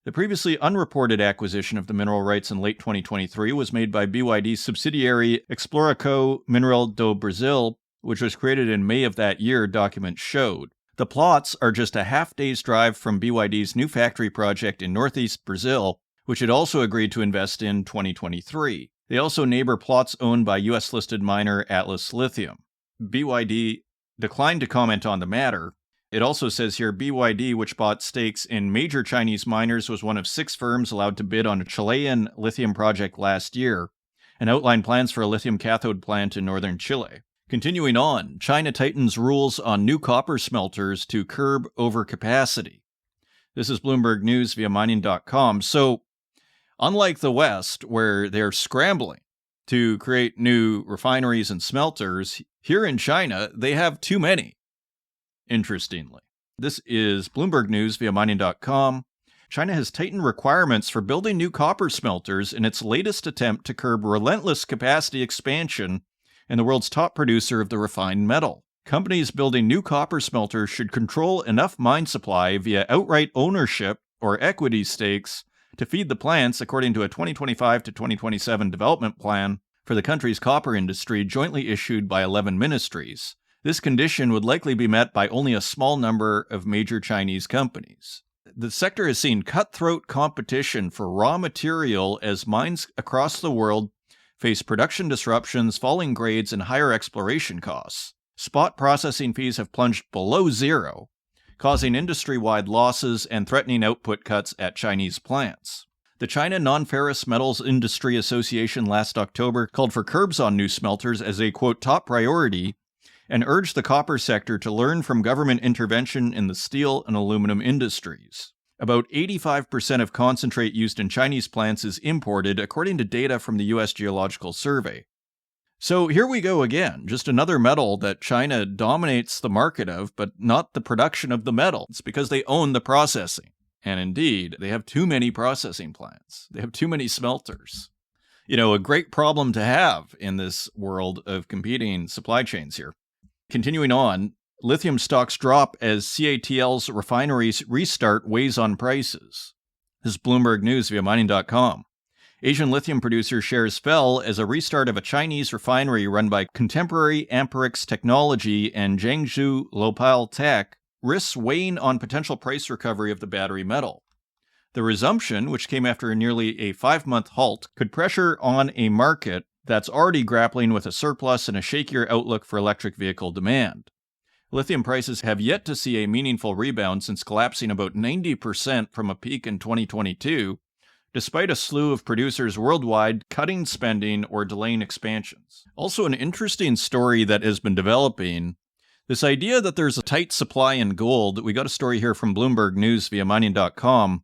The previously unreported acquisition of the mineral rights in late 2023 was made by BYD's subsidiary Exploração Mineral do Brasil, which was created in May of that year, documents showed. The plots are just a half-day's drive from BYD's new factory project in northeast Brazil, which it also agreed to invest in 2023. They also neighbor plots owned by U.S.-listed miner Atlas Lithium. BYD declined to comment on the matter. It also says here, BYD, which bought stakes in major Chinese miners, was one of 6 firms allowed to bid on a Chilean lithium project last year, and outlined plans for a lithium cathode plant in northern Chile. Continuing on, China tightens rules on new copper smelters to curb overcapacity. This is Bloomberg News via mining.com. So, unlike the West, where they're scrambling to create new refineries and smelters, here in China, they have too many. Interestingly, this is Bloomberg News via mining.com. China has tightened requirements for building new copper smelters in its latest attempt to curb relentless capacity expansion in the world's top producer of the refined metal. Companies building new copper smelters should control enough mine supply via outright ownership or equity stakes to feed the plants, according to a 2025 to 2027 development plan for the country's copper industry jointly issued by 11 ministries. This condition would likely be met by only a small number of major Chinese companies. The sector has seen cutthroat competition for raw material as mines across the world face production disruptions, falling grades, and higher exploration costs. Spot processing fees have plunged below zero, causing industry-wide losses and threatening output cuts at Chinese plants. The China Non-Ferrous Metals Industry Association last October called for curbs on new smelters as a, quote, top priority, and urged the copper sector to learn from government intervention in the steel and aluminum industries. About 85% of concentrate used in Chinese plants is imported, according to data from the U.S. Geological Survey. So here we go again, just another metal that China dominates the market of, but not the production of the metal. It's because they own the processing. And indeed, they have too many processing plants. They have too many smelters. A great problem to have in this world of competing supply chains here. Continuing on, lithium stocks drop as CATL's refineries restart weighs on prices. This is Bloomberg News via mining.com. Asian lithium producer shares fell as a restart of a Chinese refinery run by Contemporary Amperex Technology and Jiangsu Lopal Tech risks weighing on potential price recovery of the battery metal. The resumption, which came after nearly a 5-month halt, could pressure on a market that's already grappling with a surplus and a shakier outlook for electric vehicle demand. Lithium prices have yet to see a meaningful rebound since collapsing about 90% from a peak in 2022, despite a slew of producers worldwide cutting spending or delaying expansions. Also, an interesting story that has been developing, this idea that there's a tight supply in gold. We got a story here from Bloomberg News via mining.com.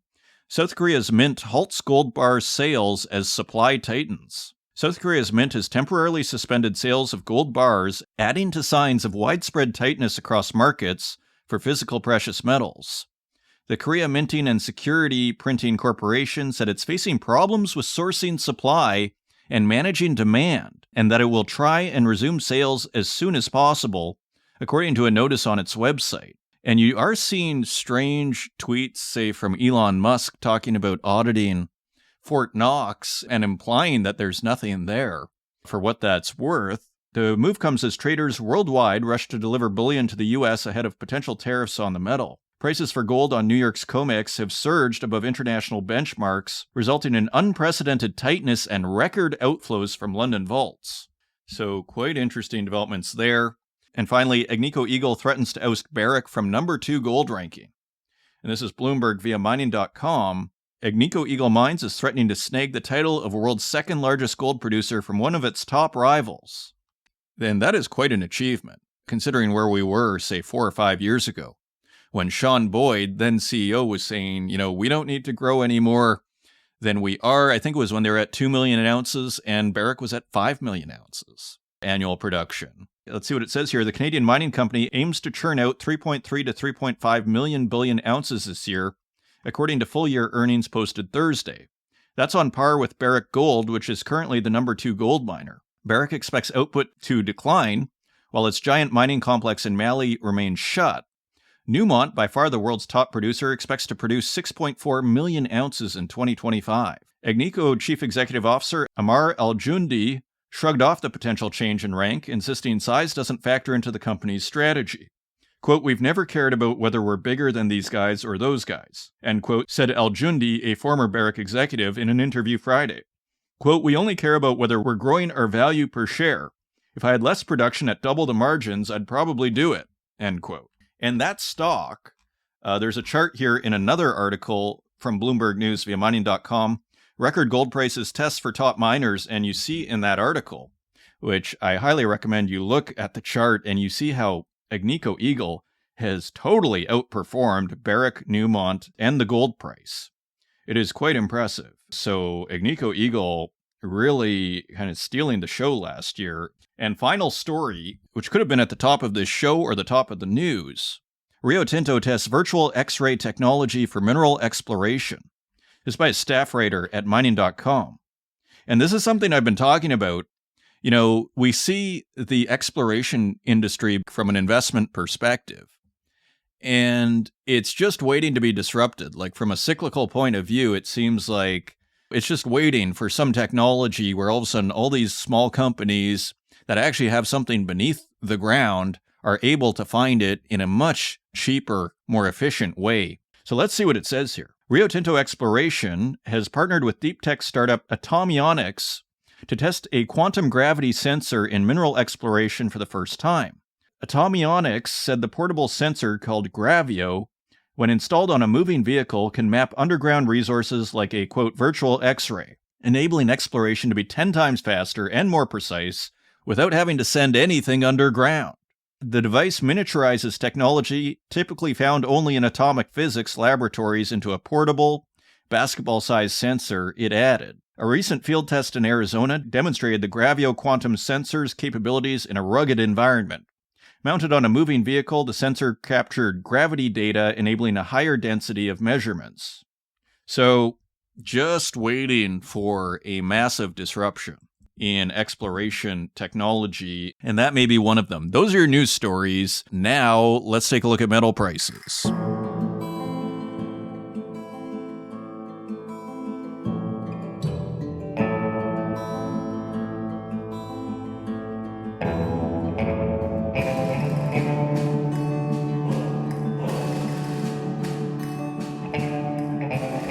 South Korea's mint halts gold bar sales as supply tightens. South Korea's mint has temporarily suspended sales of gold bars, adding to signs of widespread tightness across markets for physical precious metals. The Korea Minting and Security Printing Corporation said it's facing problems with sourcing supply and managing demand, and that it will try and resume sales as soon as possible, according to a notice on its website. And you are seeing strange tweets, say, from Elon Musk talking about auditing Fort Knox and implying that there's nothing there. For what that's worth, the move comes as traders worldwide rush to deliver bullion to the U.S. ahead of potential tariffs on the metal. Prices for gold on New York's COMEX have surged above international benchmarks, resulting in unprecedented tightness and record outflows from London vaults. So quite interesting developments there. And finally, Agnico Eagle threatens to oust Barrick from number 2 gold ranking. And this is Bloomberg via mining.com. Agnico Eagle Mines is threatening to snag the title of world's second largest gold producer from one of its top rivals. Then that is quite an achievement, considering where we were, say, 4 or 5 years ago. when Sean Boyd, then CEO, was saying, we don't need to grow any more than we are. I think it was when they were at 2 million ounces and Barrick was at 5 million ounces annual production. Let's see what it says here. The Canadian Mining Company aims to churn out 3.3 to 3.5 billion ounces this year, according to full-year earnings posted Thursday. That's on par with Barrick Gold, which is currently the number 2 gold miner. Barrick expects output to decline, while its giant mining complex in Mali remains shut. Newmont, by far the world's top producer, expects to produce 6.4 million ounces in 2025. Agnico Chief Executive Officer Ammar Al-Joundi shrugged off the potential change in rank, insisting size doesn't factor into the company's strategy. Quote, "We've never cared about whether we're bigger than these guys or those guys," end quote, said Al-Joundi, a former Barrick executive, in an interview Friday. Quote, "We only care about whether we're growing our value per share. If I had less production at double the margins, I'd probably do it," end quote. And that stock, there's a chart here in another article from Bloomberg News via mining.com, record gold prices test for top miners, and you see in that article, which I highly recommend you look at the chart, and you see how Agnico Eagle has totally outperformed Barrick, Newmont, and the gold price. It is quite impressive. So Agnico Eagle really kind of stealing the show last year. And final story, which could have been at the top of this show or the top of the news. Rio Tinto tests virtual X-ray technology for mineral exploration. This is by a staff writer at mining.com. And this is something I've been talking about. We see the exploration industry from an investment perspective, and it's just waiting to be disrupted. Like from a cyclical point of view, it seems like it's just waiting for some technology where all of a sudden all these small companies that actually have something beneath the ground are able to find it in a much cheaper, more efficient way. So let's see what it says here. Rio Tinto Exploration has partnered with deep tech startup Atomionics to test a quantum gravity sensor in mineral exploration for the first time. Atomionics said the portable sensor, called Gravio, when installed on a moving vehicle, can map underground resources like a, quote, virtual X-ray, enabling exploration to be 10 times faster and more precise without having to send anything underground. The device miniaturizes technology typically found only in atomic physics laboratories into a portable, basketball-sized sensor, it added. A recent field test in Arizona demonstrated the Gravio quantum sensor's capabilities in a rugged environment. Mounted on a moving vehicle, the sensor captured gravity data, enabling a higher density of measurements. So, just waiting for a massive disruption in exploration technology, and that may be one of them. Those are your news stories. Now, let's take a look at metal prices.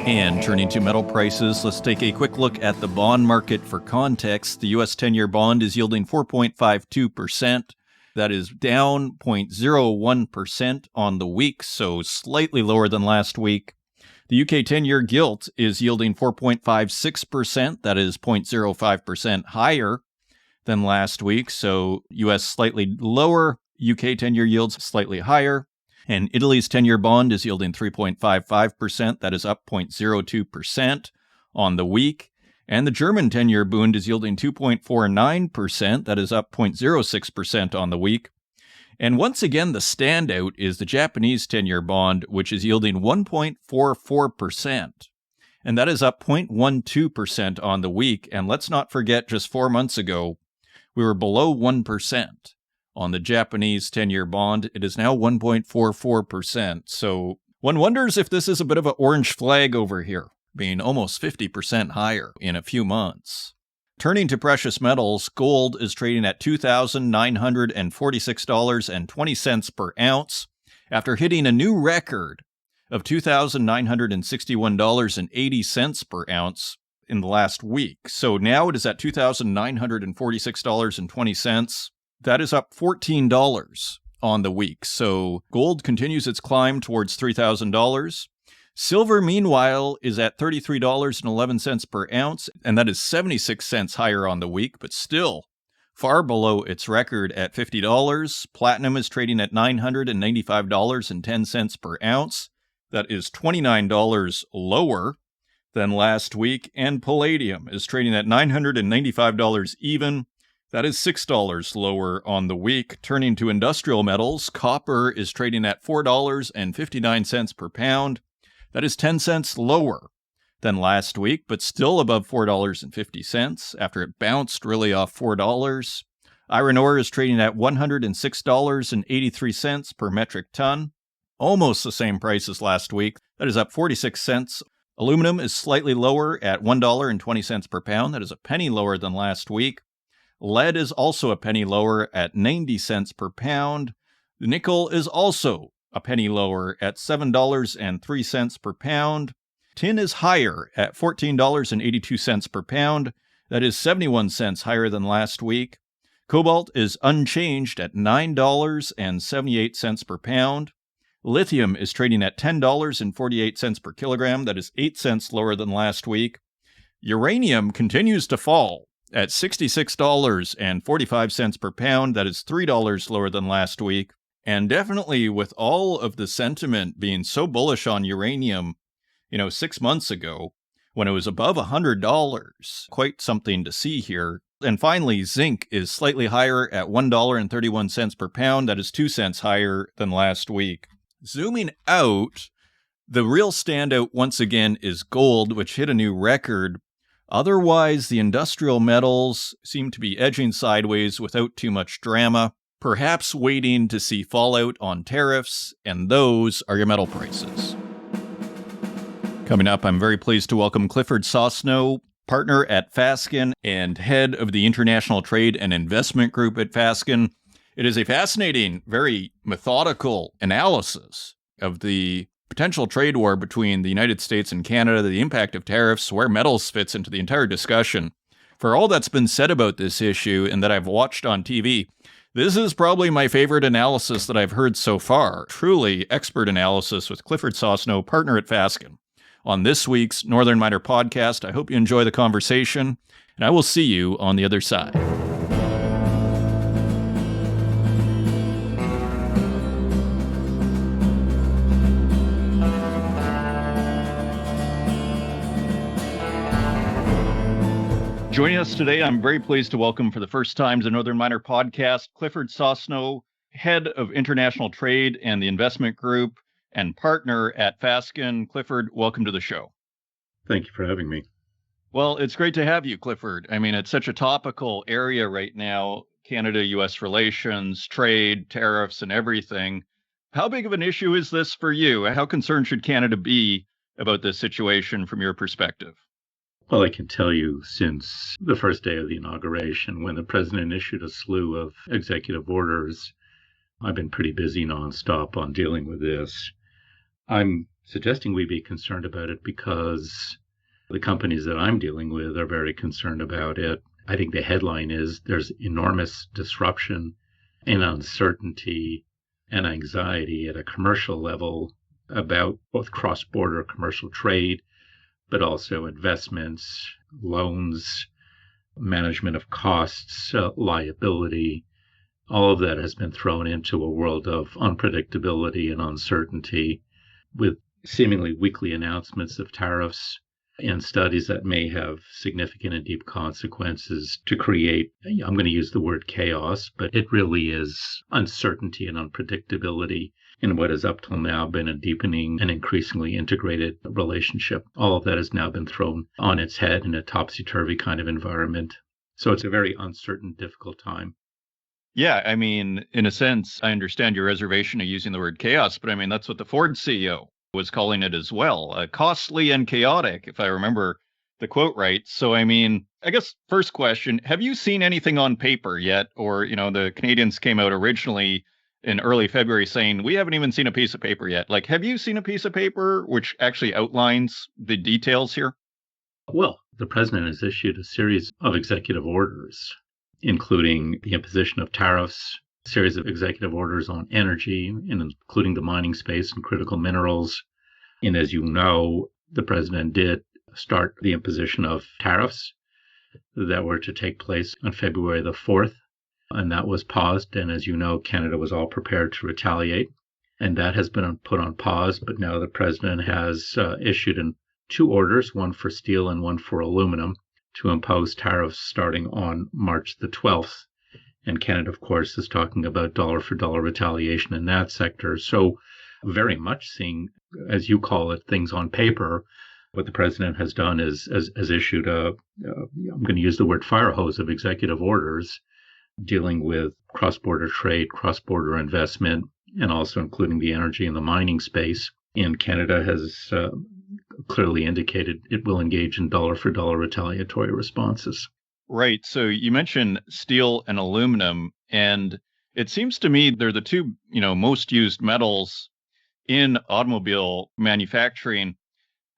And turning to metal prices, let's take a quick look at the bond market for context. The U.S. 10-year bond is yielding 4.52%. That is down 0.01% on the week, so slightly lower than last week. The UK 10-year gilt is yielding 4.56%. That is 0.05% higher than last week, so U.S. slightly lower, UK 10-year yields slightly higher. And Italy's 10-year bond is yielding 3.55%. That is up 0.02% on the week. And the German 10-year Bund is yielding 2.49%. That is up 0.06% on the week. And once again, the standout is the Japanese 10-year bond, which is yielding 1.44%. And that is up 0.12% on the week. And let's not forget, just 4 months ago, we were below 1%. On the Japanese 10-year bond, it is now 1.44%. So one wonders if this is a bit of an orange flag over here, being almost 50% higher in a few months. Turning to precious metals, gold is trading at $2,946.20 per ounce after hitting a new record of $2,961.80 per ounce in the last week. So now it is at $2,946.20. That is up $14 on the week. So gold continues its climb towards $3,000. Silver, meanwhile, is at $33.11 per ounce, and that is 76 cents higher on the week, but still far below its record at $50. Platinum is trading at $995.10 per ounce. That is $29 lower than last week. And palladium is trading at $995 even. That is $6 lower on the week. Turning to industrial metals, copper is trading at $4.59 per pound. That is 10 cents lower than last week, but still above $4.50 after it bounced really off $4. Iron ore is trading at $106.83 per metric ton, almost the same price as last week. That is up 46 cents. Aluminum is slightly lower at $1.20 per pound. That is a penny lower than last week. Lead is also a penny lower at 90 cents per pound. The nickel is also a penny lower at $7.03 per pound. Tin is higher at $14.82 per pound. That is 71 cents higher than last week. Cobalt is unchanged at $9.78 per pound. Lithium is trading at $10.48 per kilogram. That is 8 cents lower than last week. Uranium continues to fall at $66.45 per pound. That is $3 lower than last week. And definitely with all of the sentiment being so bullish on uranium, 6 months ago, when it was above $100, quite something to see here. And finally, zinc is slightly higher at $1.31 per pound. That is 2 cents higher than last week. Zooming out, the real standout once again is gold, which hit a new record. Otherwise, the industrial metals seem to be edging sideways without too much drama, perhaps waiting to see fallout on tariffs, and those are your metal prices. Coming up, I'm very pleased to welcome Clifford Sosnow, partner at Fasken and head of the International Trade and Investment Group at Fasken. It is a fascinating, very methodical analysis of the potential trade war between the United States and Canada, the impact of tariffs, where metals fits into the entire discussion. For all that's been said about this issue and that I've watched on TV, this is probably my favorite analysis that I've heard so far. Truly expert analysis with Clifford Sosnow, partner at Fasken. On this week's Northern Miner podcast, I hope you enjoy the conversation, and I will see you on the other side. Joining us today, I'm very pleased to welcome for the first time to the Northern Miner podcast, Clifford Sosnow, head of international trade and the investment group and partner at Fasken. Clifford, welcome to the show. Thank you for having me. Well, it's great to have you, Clifford. I mean, it's such a topical area right now, Canada-U.S. relations, trade, tariffs, and everything. How big of an issue is this for you? How concerned should Canada be about this situation from your perspective? Well, I can tell you since the first day of the inauguration, when the president issued a slew of executive orders, I've been pretty busy nonstop on dealing with this. I'm suggesting we be concerned about it because the companies that I'm dealing with are very concerned about it. I think the headline is there's enormous disruption and uncertainty and anxiety at a commercial level about both cross-border commercial trade, but also investments, loans, management of costs, liability. All of that has been thrown into a world of unpredictability and uncertainty, with seemingly weekly announcements of tariffs and studies that may have significant and deep consequences to create, I'm going to use the word chaos, but it really is uncertainty and unpredictability in what has up till now been a deepening and increasingly integrated relationship. All of that has now been thrown on its head in a topsy-turvy kind of environment. So it's a very uncertain, difficult time. Yeah, I mean, in a sense, I understand your reservation of using the word chaos, but I mean, that's what the Ford CEO was calling it as well. Costly and chaotic, if I remember the quote right. So, I mean, I guess first question, have you seen anything on paper yet? Or, the Canadians came out originally in early February saying, we haven't even seen a piece of paper yet. Like, have you seen a piece of paper which actually outlines the details here? Well, the president has issued a series of executive orders, including the imposition of tariffs, a series of executive orders on energy, including the mining space and critical minerals. And as you know, the president did start the imposition of tariffs that were to take place on February the 4th. and that was paused. And as you know, Canada was all prepared to retaliate, and that has been put on pause. But now the president has issued two orders, one for steel and one for aluminum, to impose tariffs starting on March the 12th. And Canada, of course, is talking about dollar for dollar retaliation in that sector. So very much seeing, as you call it, things on paper. What the president has done is issued I'm going to use the word fire hose of executive orders dealing with cross-border trade, cross-border investment, and also including the energy and the mining space. And Canada has clearly indicated it will engage in dollar-for-dollar retaliatory responses. Right. So you mentioned steel and aluminum, and it seems to me they're the two, most used metals in automobile manufacturing.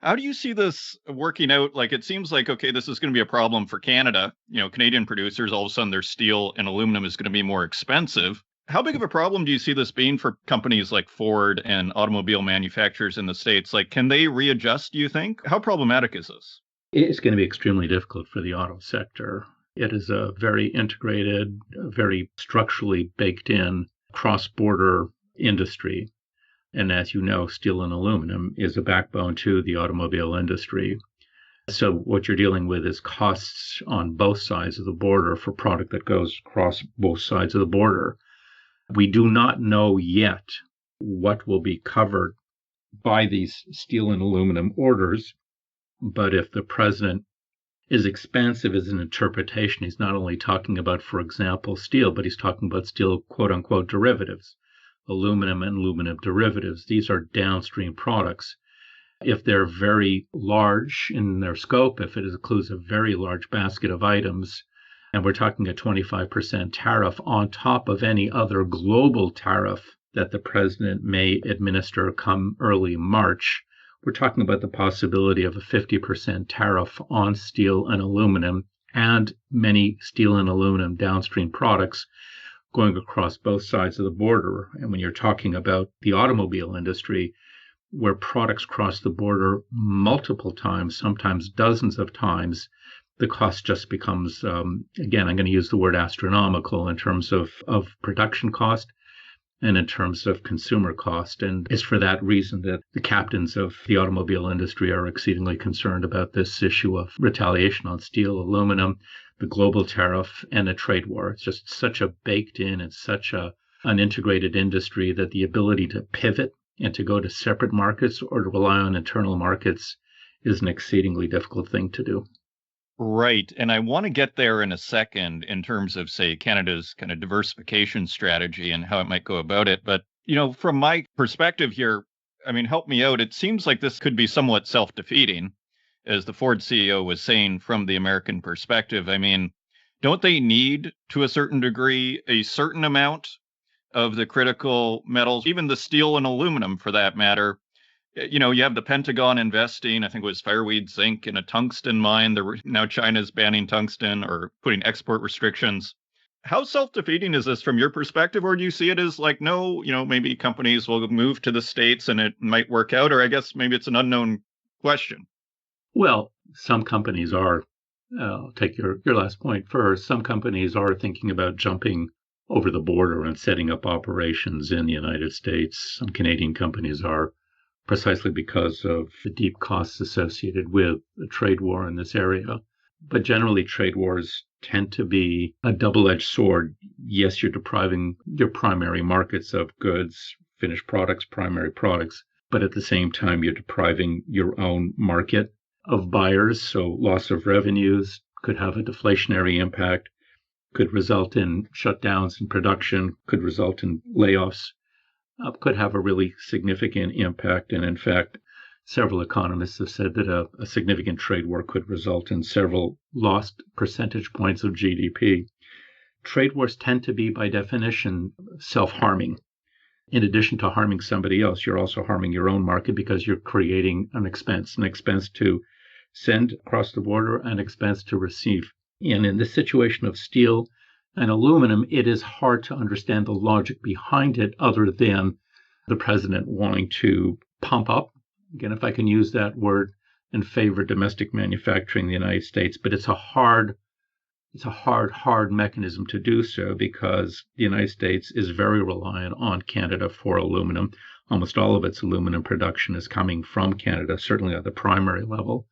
How do you see this working out? Like, it seems like, okay, this is going to be a problem for Canada. Canadian producers, all of a sudden their steel and aluminum is going to be more expensive. How big of a problem do you see this being for companies like Ford and automobile manufacturers in the States? Like, can they readjust, do you think? How problematic is this? It's going to be extremely difficult for the auto sector. It is a very integrated, very structurally baked in cross-border industry. And as you know, steel and aluminum is a backbone to the automobile industry. So what you're dealing with is costs on both sides of the border for product that goes across both sides of the border. We do not know yet what will be covered by these steel and aluminum orders, but if the president is expansive as an interpretation, he's not only talking about, for example, steel, but he's talking about steel, quote unquote, derivatives. Aluminum and aluminum derivatives. These are downstream products. If they're very large in their scope, if it includes a very large basket of items, and we're talking a 25% tariff on top of any other global tariff that the president may administer come early March, we're talking about the possibility of a 50% tariff on steel and aluminum and many steel and aluminum downstream products going across both sides of the border. And when you're talking about the automobile industry, where products cross the border multiple times, sometimes dozens of times, the cost just becomes, again, I'm going to use the word astronomical in terms of production cost and in terms of consumer cost. And it's for that reason that the captains of the automobile industry are exceedingly concerned about this issue of retaliation on steel, aluminum, the global tariff, and a trade war. It's just such a baked in and such an integrated industry that the ability to pivot and to go to separate markets or to rely on internal markets is an exceedingly difficult thing to do. Right. And I want to get there in a second in terms of, say, Canada's kind of diversification strategy and how it might go about it. But, from my perspective here, help me out. It seems like this could be somewhat self-defeating, as the Ford CEO was saying from the American perspective. Don't they need, to a certain degree, a certain amount of the critical metals, even the steel and aluminum for that matter? You have the Pentagon investing, I think it was fireweed zinc, in a tungsten mine. Now China's banning tungsten or putting export restrictions. How self-defeating is this from your perspective? Or do you see it as like, no, maybe companies will move to the States and it might work out? Or I guess maybe it's an unknown question. Well, some companies are, I'll take your last point first. Some companies are thinking about jumping over the border and setting up operations in the United States. Some Canadian companies are, precisely because of the deep costs associated with the trade war in this area. But generally, trade wars tend to be a double-edged sword. Yes, you're depriving your primary markets of goods, finished products, primary products, but at the same time, you're depriving your own market of buyers. So loss of revenues could have a deflationary impact, could result in shutdowns in production, could result in layoffs. Could have a really significant impact. And in fact, several economists have said that a significant trade war could result in several lost percentage points of GDP. Trade wars tend to be, by definition, self-harming. In addition to harming somebody else, you're also harming your own market because you're creating an expense to send across the border, an expense to receive. And in this situation of steel and aluminum, it is hard to understand the logic behind it other than the president wanting to pump up, again, if I can use that word, and favor domestic manufacturing in the United States. But it's a hard It's a hard mechanism to do so because the United States is very reliant on Canada for aluminum. Almost all of its aluminum production is coming from Canada, certainly at the primary level.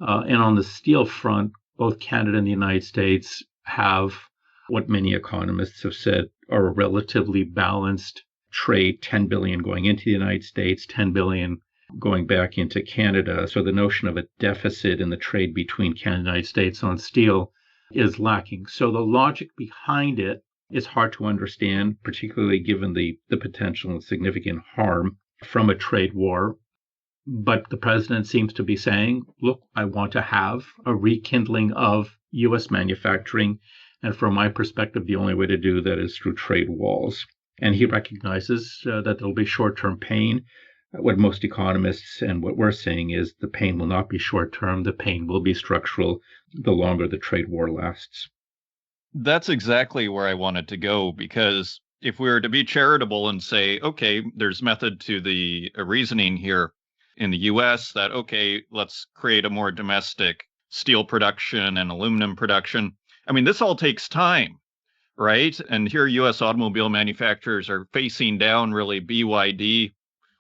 And on the steel front, both Canada and the United States have what many economists have said are a relatively balanced trade, 10 billion going into the United States, 10 billion going back into Canada. So the notion of a deficit in the trade between Canada and the United States on steel is lacking. So the logic behind it is hard to understand, particularly given the potential and significant harm from a trade war. But the president seems to be saying, look, I want to have a rekindling of U.S. manufacturing. And from my perspective, the only way to do that is through trade walls. And he recognizes that there'll be short-term pain. What most economists and what we're saying is the pain will not be short-term. The pain will be structural the longer the trade war lasts. That's exactly where I wanted to go, because if we were to be charitable and say, okay, there's method to the reasoning here in the U.S. that, okay, let's create a more domestic steel production and aluminum production. I mean, this all takes time, right? And here U.S. automobile manufacturers are facing down really BYD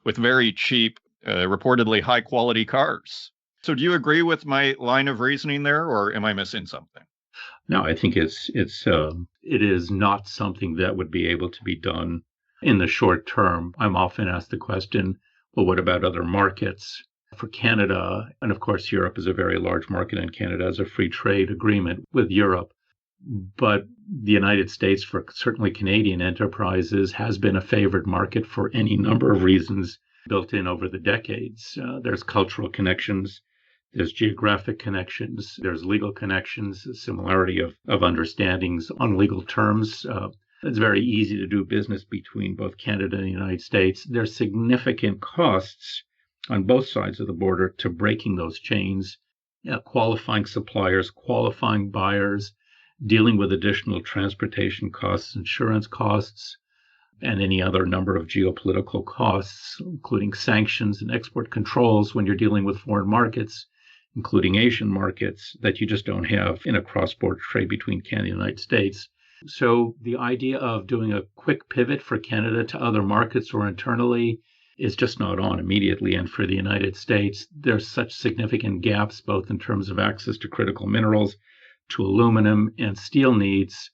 with very cheap, reportedly high quality cars. So do you agree with my line of reasoning there, or am I missing something? No, I think it is not something that would be able to be done in the short term. I'm often asked the question, well, what about other markets? For Canada, and of course, Europe is a very large market, and Canada has a free trade agreement with Europe. But the United States, for certainly Canadian enterprises, has been a favored market for any number of reasons built in over the decades. There's cultural connections, there's geographic connections, there's legal connections, a similarity of understandings on legal terms. It's very easy to do business between both Canada and the United States. There's significant costs on both sides of the border to breaking those chains, qualifying suppliers, qualifying buyers, dealing with additional transportation costs, insurance costs, and any other number of geopolitical costs, including sanctions and export controls when you're dealing with foreign markets, including Asian markets, that you just don't have in a cross-border trade between Canada and the United States. So the idea of doing a quick pivot for Canada to other markets or internally is just not on immediately. And for the United States, there's such significant gaps, both in terms of access to critical minerals, to aluminum and steel needs,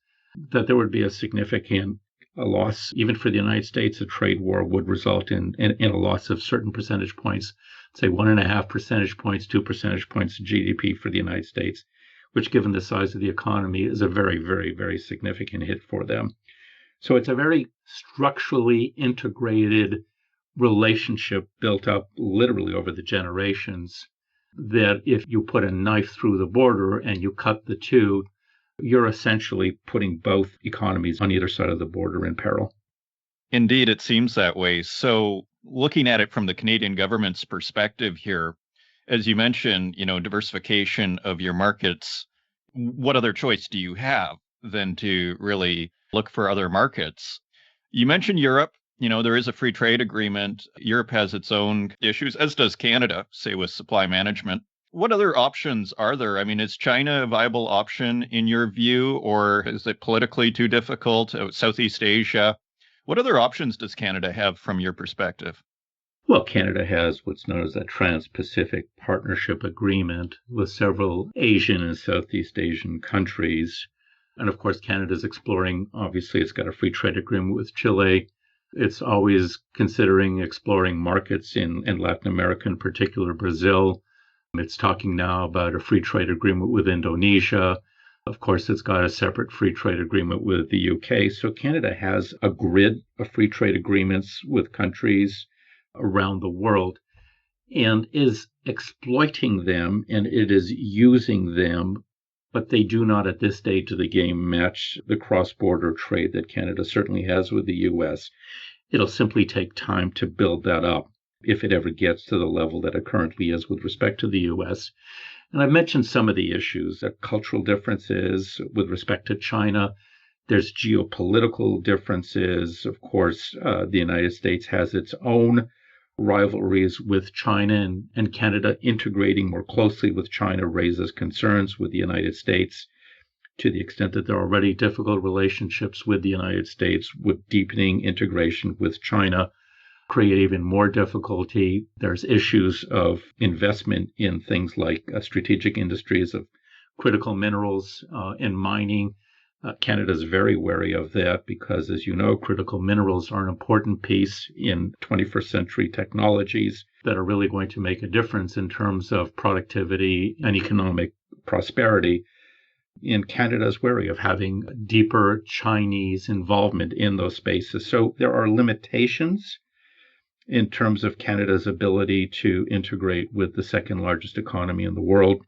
that there would be a significant loss. Even for the United States, a trade war would result in a loss of certain percentage points, say 1.5 percentage points, 2 percentage points of GDP for the United States, which, given the size of the economy, is a very, very, very significant hit for them. So it's a very structurally integrated relationship built up literally over the generations, that if you put a knife through the border and you cut the two, you're essentially putting both economies on either side of the border in peril. Indeed, it seems that way. So looking at it from the Canadian government's perspective here, as you mentioned, diversification of your markets, what other choice do you have than to really look for other markets? You mentioned Europe. There is a free trade agreement. Europe has its own issues, as does Canada, say with supply management. What other options are there? I mean, is China a viable option in your view, or is it politically too difficult? Southeast Asia? What other options does Canada have from your perspective? Well, Canada has what's known as a Trans-Pacific Partnership Agreement with several Asian and Southeast Asian countries. And of course, Canada's exploring, obviously, it's got a free trade agreement with Chile. It's always considering exploring markets in Latin America, in particular Brazil. It's talking now about a free trade agreement with Indonesia. Of course, it's got a separate free trade agreement with the UK. So Canada has a grid of free trade agreements with countries around the world and is exploiting them, and it is using them, but they do not at this stage of the game match the cross-border trade that Canada certainly has with the U.S. It'll simply take time to build that up if it ever gets to the level that it currently is with respect to the U.S. And I've mentioned some of the issues, the cultural differences with respect to China. There's geopolitical differences. Of course, the United States has its own rivalries with China, and Canada integrating more closely with China raises concerns with the United States. to the extent that there are already difficult relationships with the United States, with deepening integration with China, create even more difficulty. There's issues of investment in things like strategic industries of critical minerals and mining. Canada's very wary of that because, as you know, critical minerals are an important piece in 21st century technologies that are really going to make a difference in terms of productivity and economic prosperity. And Canada is wary of having deeper Chinese involvement in those spaces. So there are limitations in terms of Canada's ability to integrate with the second largest economy in the world,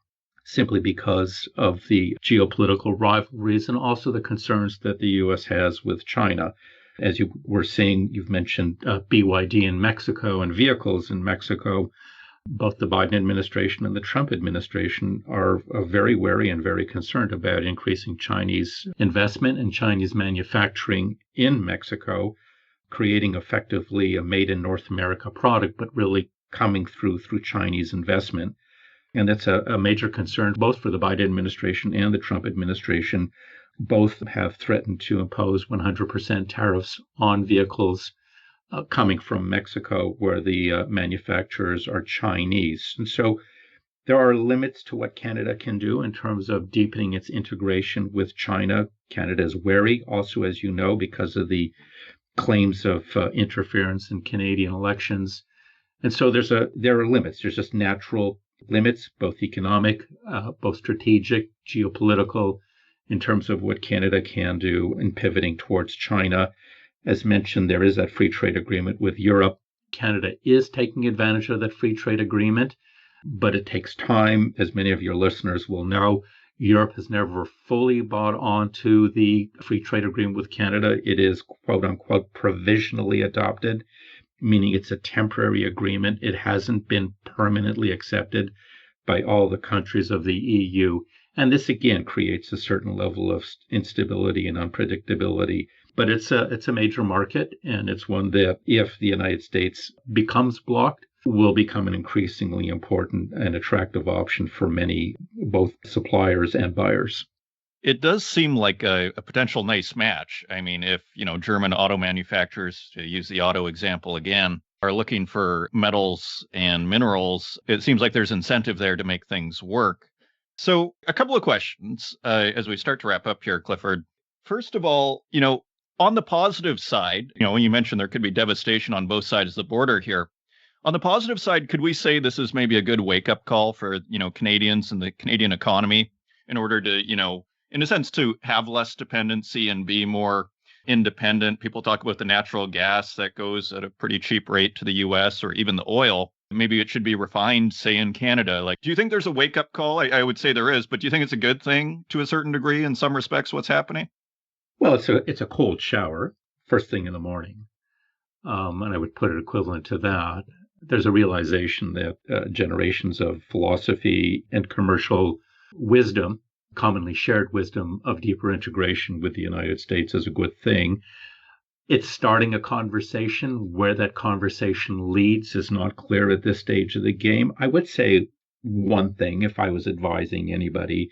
simply because of the geopolitical rivalries and also the concerns that the U.S. has with China. As you were saying, you've mentioned BYD in Mexico and vehicles in Mexico. Both the Biden administration and the Trump administration are very wary and very concerned about increasing Chinese investment and Chinese manufacturing in Mexico, creating effectively a made in North America product, but really coming through Chinese investment. And that's a major concern both for the Biden administration and the Trump administration. Both have threatened to impose 100% tariffs on vehicles coming from Mexico, where the manufacturers are Chinese. And so there are limits to what Canada can do in terms of deepening its integration with China. Canada is wary also, as you know, because of the claims of interference in Canadian elections. And so there are limits. There's just natural limits, both economic, both strategic, geopolitical, in terms of what Canada can do in pivoting towards China. As mentioned, there is that free trade agreement with Europe. Canada is taking advantage of that free trade agreement, but it takes time. As many of your listeners will know, Europe has never fully bought onto the free trade agreement with Canada. It is, quote unquote, provisionally adopted, meaning it's a temporary agreement. It hasn't been permanently accepted by all the countries of the EU. And this, again, creates a certain level of instability and unpredictability. But it's a major market, and it's one that, if the United States becomes blocked, will become an increasingly important and attractive option for many, both suppliers and buyers. It does seem like a potential nice match. I mean, if, German auto manufacturers, to use the auto example again, are looking for metals and minerals, it seems like there's incentive there to make things work. So a couple of questions as we start to wrap up here, Clifford. First of all, on the positive side, when you mentioned there could be devastation on both sides of the border here. On the positive side, could we say this is maybe a good wake-up call for, Canadians and the Canadian economy in order to, in a sense, to have less dependency and be more independent? People talk about the natural gas that goes at a pretty cheap rate to the U.S. or even the oil. Maybe it should be refined, say, in Canada. Do you think there's a wake-up call? I would say there is, but do you think it's a good thing to a certain degree in some respects, what's happening? Well, it's a cold shower first thing in the morning, and I would put it equivalent to that. There's a realization that generations of philosophy and commercial wisdom, commonly shared wisdom of deeper integration with the United States, is a good thing. It's starting a conversation. Where that conversation leads is not clear at this stage of the game. I would say one thing, if I was advising anybody,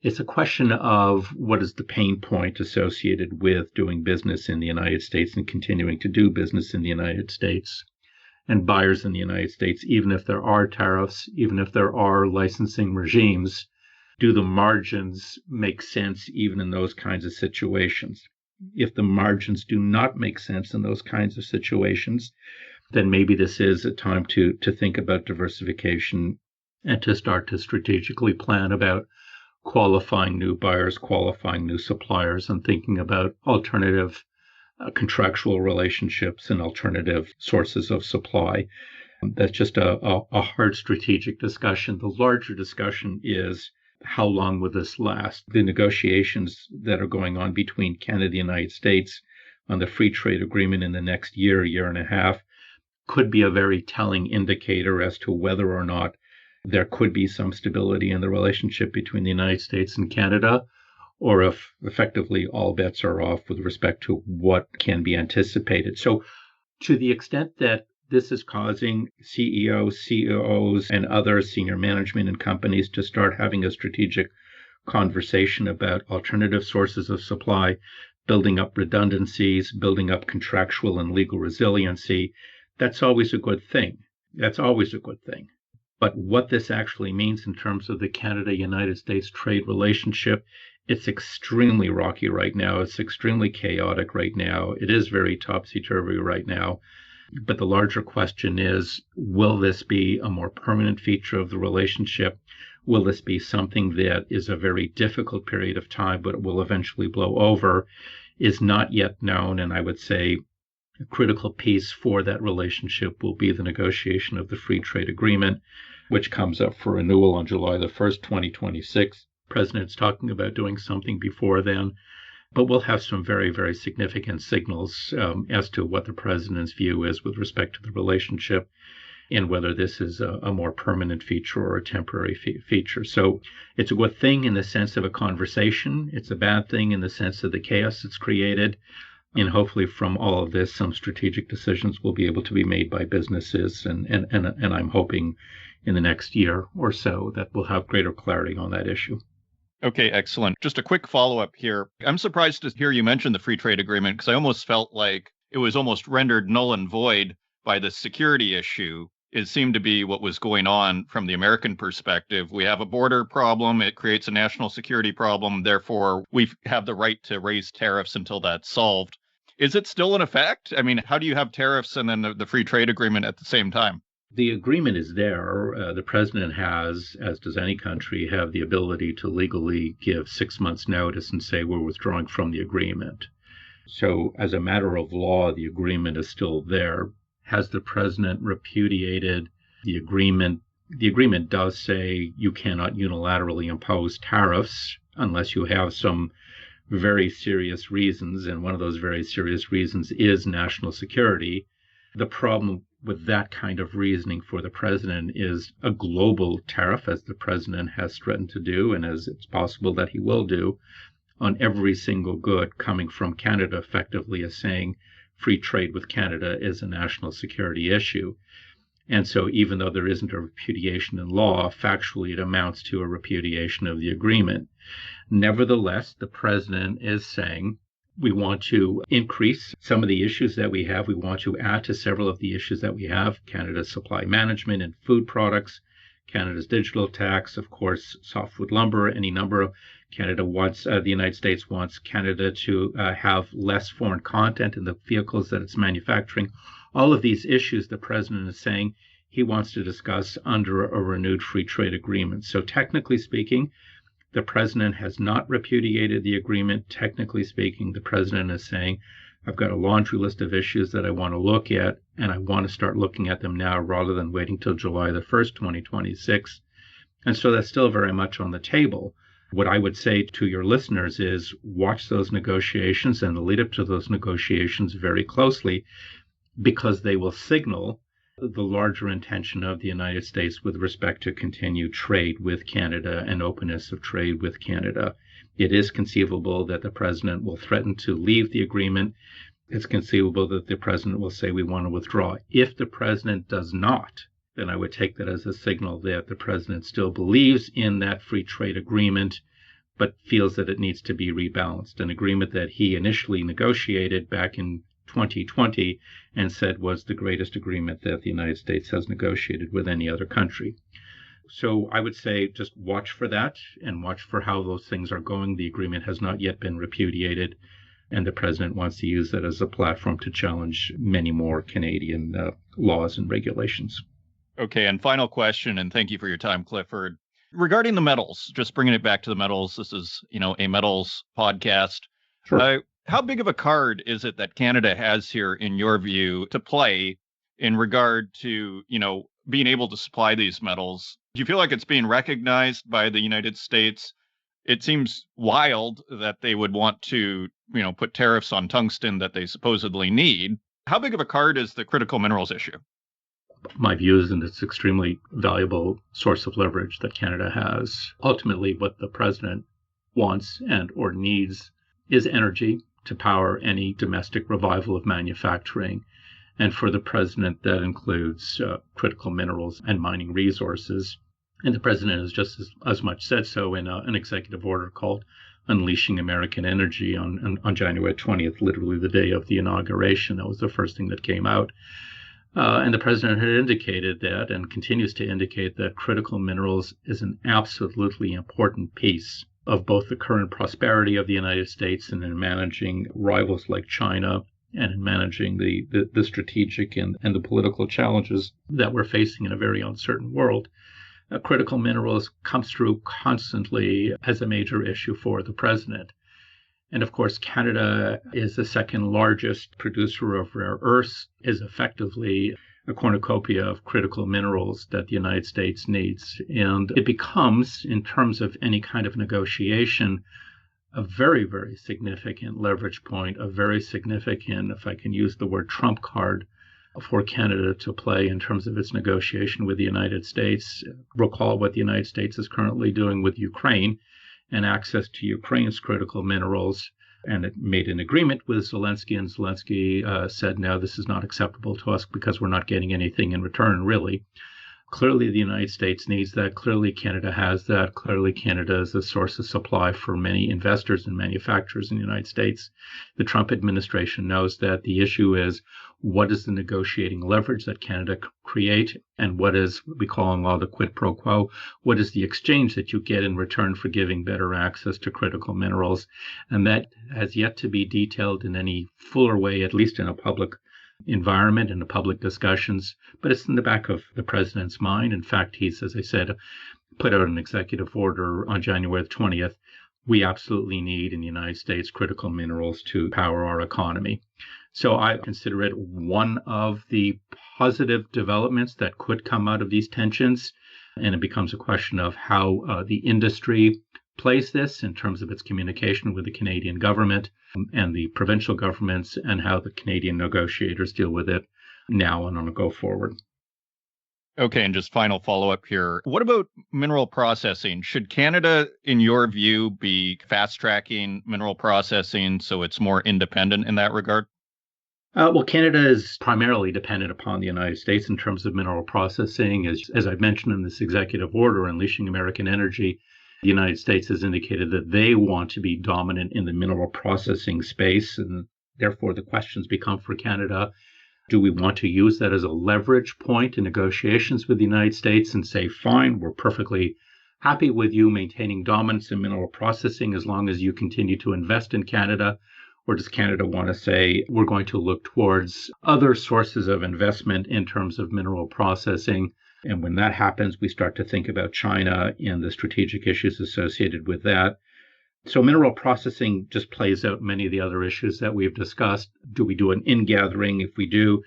it's a question of what is the pain point associated with doing business in the United States and continuing to do business in the United States. And buyers in the United States, even if there are tariffs, even if there are licensing regimes, do the margins make sense even in those kinds of situations? If the margins do not make sense in those kinds of situations, then maybe this is a time to think about diversification and to start to strategically plan about qualifying new buyers, qualifying new suppliers, and thinking about alternative contractual relationships and alternative sources of supply. That's just a hard strategic discussion. The larger discussion is, how long will this last? The negotiations that are going on between Canada and the United States on the free trade agreement in the next year and a half could be a very telling indicator as to whether or not there could be some stability in the relationship between the United States and Canada, or if effectively all bets are off with respect to what can be anticipated. So to the extent that this is causing CEOs, COOs, and other senior management in companies to start having a strategic conversation about alternative sources of supply, building up redundancies, building up contractual and legal resiliency. That's always a good thing. That's always a good thing. But what this actually means in terms of the Canada-United States trade relationship, it's extremely rocky right now. It's extremely chaotic right now. It is very topsy-turvy right now. But the larger question is, will this be a more permanent feature of the relationship? Will this be something that is a very difficult period of time, but it will eventually blow over? Is not yet known, and I would say a critical piece for that relationship will be the negotiation of the free trade agreement, which comes up for renewal on July the 1st, 2026. The president's talking about doing something before then, but we'll have some very, very significant signals as to what the president's view is with respect to the relationship and whether this is a more permanent feature or a temporary feature. So it's a good thing in the sense of a conversation. It's a bad thing in the sense of the chaos it's created. And hopefully from all of this, some strategic decisions will be able to be made by businesses. And I'm hoping in the next year or so that we'll have greater clarity on that issue. Okay, excellent. Just a quick follow-up here. I'm surprised to hear you mention the free trade agreement because I almost felt like it was almost rendered null and void by the security issue. It seemed to be what was going on from the American perspective. We have a border problem. It creates a national security problem. Therefore, we have the right to raise tariffs until that's solved. Is it still in effect? I mean, how do you have tariffs and then the free trade agreement at the same time? The agreement is there. The president has, as does any country, have the ability to legally give 6 months' notice and say we're withdrawing from the agreement. So as a matter of law, the agreement is still there. Has the president repudiated the agreement? The agreement does say you cannot unilaterally impose tariffs unless you have some very serious reasons, and one of those very serious reasons is national security. The problem with that kind of reasoning for the president is a global tariff, as the president has threatened to do, and as it's possible that he will do, on every single good coming from Canada, effectively as saying free trade with Canada is a national security issue. And so even though there isn't a repudiation in law, factually it amounts to a repudiation of the agreement. Nevertheless, the president is saying we want to increase some of the issues that we have. We want to add to several of the issues that we have: Canada's supply management and food products, Canada's digital tax, of course, softwood lumber, any number of the United States wants Canada to have less foreign content in the vehicles that it's manufacturing. All of these issues the president is saying he wants to discuss under a renewed free trade agreement. So technically speaking, the president has not repudiated the agreement. Technically speaking, the president is saying, I've got a laundry list of issues that I want to look at, and I want to start looking at them now rather than waiting till July the 1st, 2026. And so that's still very much on the table. What I would say to your listeners is watch those negotiations and the lead up to those negotiations very closely, because they will signal the larger intention of the United States with respect to continued trade with Canada and openness of trade with Canada. It is conceivable that the president will threaten to leave the agreement. It's conceivable that the president will say we want to withdraw. If the president does not, then I would take that as a signal that the president still believes in that free trade agreement, but feels that it needs to be rebalanced. An agreement that he initially negotiated back in 2020 and said was the greatest agreement that the United States has negotiated with any other country. So I would say just watch for that and watch for how those things are going. The agreement has not yet been repudiated, and the president wants to use that as a platform to challenge many more Canadian laws and regulations. Okay, and final question, and thank you for your time, Clifford. Regarding the metals, just bringing it back to the metals, this is, a metals podcast. Sure. How big of a card is it that Canada has here, in your view, to play in regard to, being able to supply these metals? Do you feel like it's being recognized by the United States? It seems wild that they would want to, put tariffs on tungsten that they supposedly need. How big of a card is the critical minerals issue? My view is that it's an extremely valuable source of leverage that Canada has. Ultimately, what the president wants and or needs is energy to power any domestic revival of manufacturing. And for the president, that includes critical minerals and mining resources. And the president has just as much said so in an executive order called Unleashing American Energy on January 20th, literally the day of the inauguration. That was the first thing that came out. And the president had indicated that, and continues to indicate, that critical minerals is an absolutely important piece of both the current prosperity of the United States and in managing rivals like China and in managing the strategic and the political challenges that we're facing in a very uncertain world. Critical minerals comes through constantly as a major issue for the president. And of course, Canada is the second largest producer of rare earths, is effectively a cornucopia of critical minerals that the United States needs. And it becomes, in terms of any kind of negotiation, a very, very significant leverage point, a very significant, if I can use the word, trump card for Canada to play in terms of its negotiation with the United States. Recall what the United States is currently doing with Ukraine and access to Ukraine's critical minerals. And it made an agreement with Zelensky, and Zelensky said, no, this is not acceptable to us because we're not getting anything in return, really. Clearly, the United States needs that. Clearly, Canada has that. Clearly, Canada is a source of supply for many investors and manufacturers in the United States. The Trump administration knows that. The issue is, what is the negotiating leverage that Canada create, and what is, we call in law, the quid pro quo? What is the exchange that you get in return for giving better access to critical minerals? And that has yet to be detailed in any fuller way, at least in a public environment and the public discussions, but it's in the back of the president's mind. In fact, he's, as I said, put out an executive order on January 20th. We absolutely need in the United States critical minerals to power our economy. So I consider it one of the positive developments that could come out of these tensions. And it becomes a question of how the industry plays this in terms of its communication with the Canadian government and the provincial governments, and how the Canadian negotiators deal with it now and on a go forward. Okay, and just final follow-up here. What about mineral processing? Should Canada, in your view, be fast-tracking mineral processing so it's more independent in that regard? Well, Canada is primarily dependent upon the United States in terms of mineral processing. As I've mentioned in this executive order, Unleashing American Energy, the United States has indicated that they want to be dominant in the mineral processing space, and therefore the questions become for Canada, do we want to use that as a leverage point in negotiations with the United States and say, fine, we're perfectly happy with you maintaining dominance in mineral processing as long as you continue to invest in Canada? Or does Canada want to say, we're going to look towards other sources of investment in terms of mineral processing? And when that happens, we start to think about China and the strategic issues associated with that. So mineral processing just plays out many of the other issues that we've discussed. Do we do an in-gathering? If we do,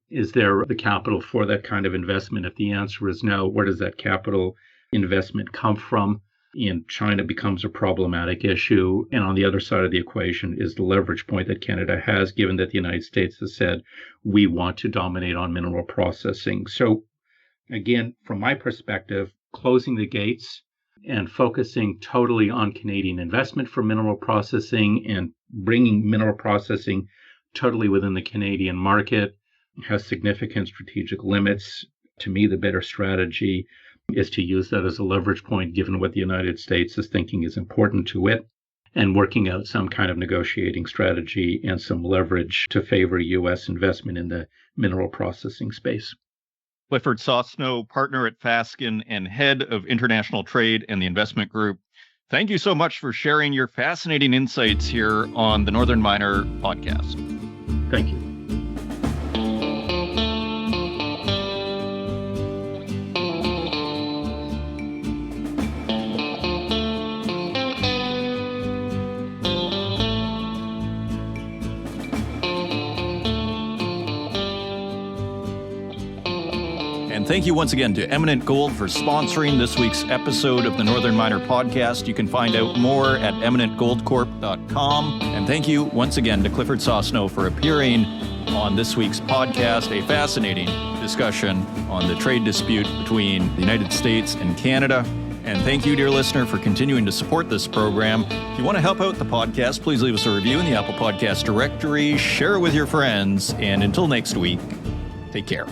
is there the capital for that kind of investment? If the answer is no, where does that capital investment come from? And China becomes a problematic issue. And on the other side of the equation is the leverage point that Canada has, given that the United States has said, we want to dominate on mineral processing. So again, from my perspective, closing the gates and focusing totally on Canadian investment for mineral processing and bringing mineral processing totally within the Canadian market has significant strategic limits. To me, the better strategy is to use that as a leverage point, given what the United States is thinking is important to it, and working out some kind of negotiating strategy and some leverage to favor U.S. investment in the mineral processing space. Clifford Sosnow, partner at Fasken and head of international trade and the investment group. Thank you so much for sharing your fascinating insights here on the Northern Miner podcast. Thank you. And thank you once again to Eminent Gold for sponsoring this week's episode of the Northern Miner podcast. You can find out more at eminentgoldcorp.com. And thank you once again to Clifford Sosnow for appearing on this week's podcast, a fascinating discussion on the trade dispute between the United States and Canada. And thank you, dear listener, for continuing to support this program. If you want to help out the podcast, please leave us a review in the Apple Podcast directory, share it with your friends, and until next week, take care.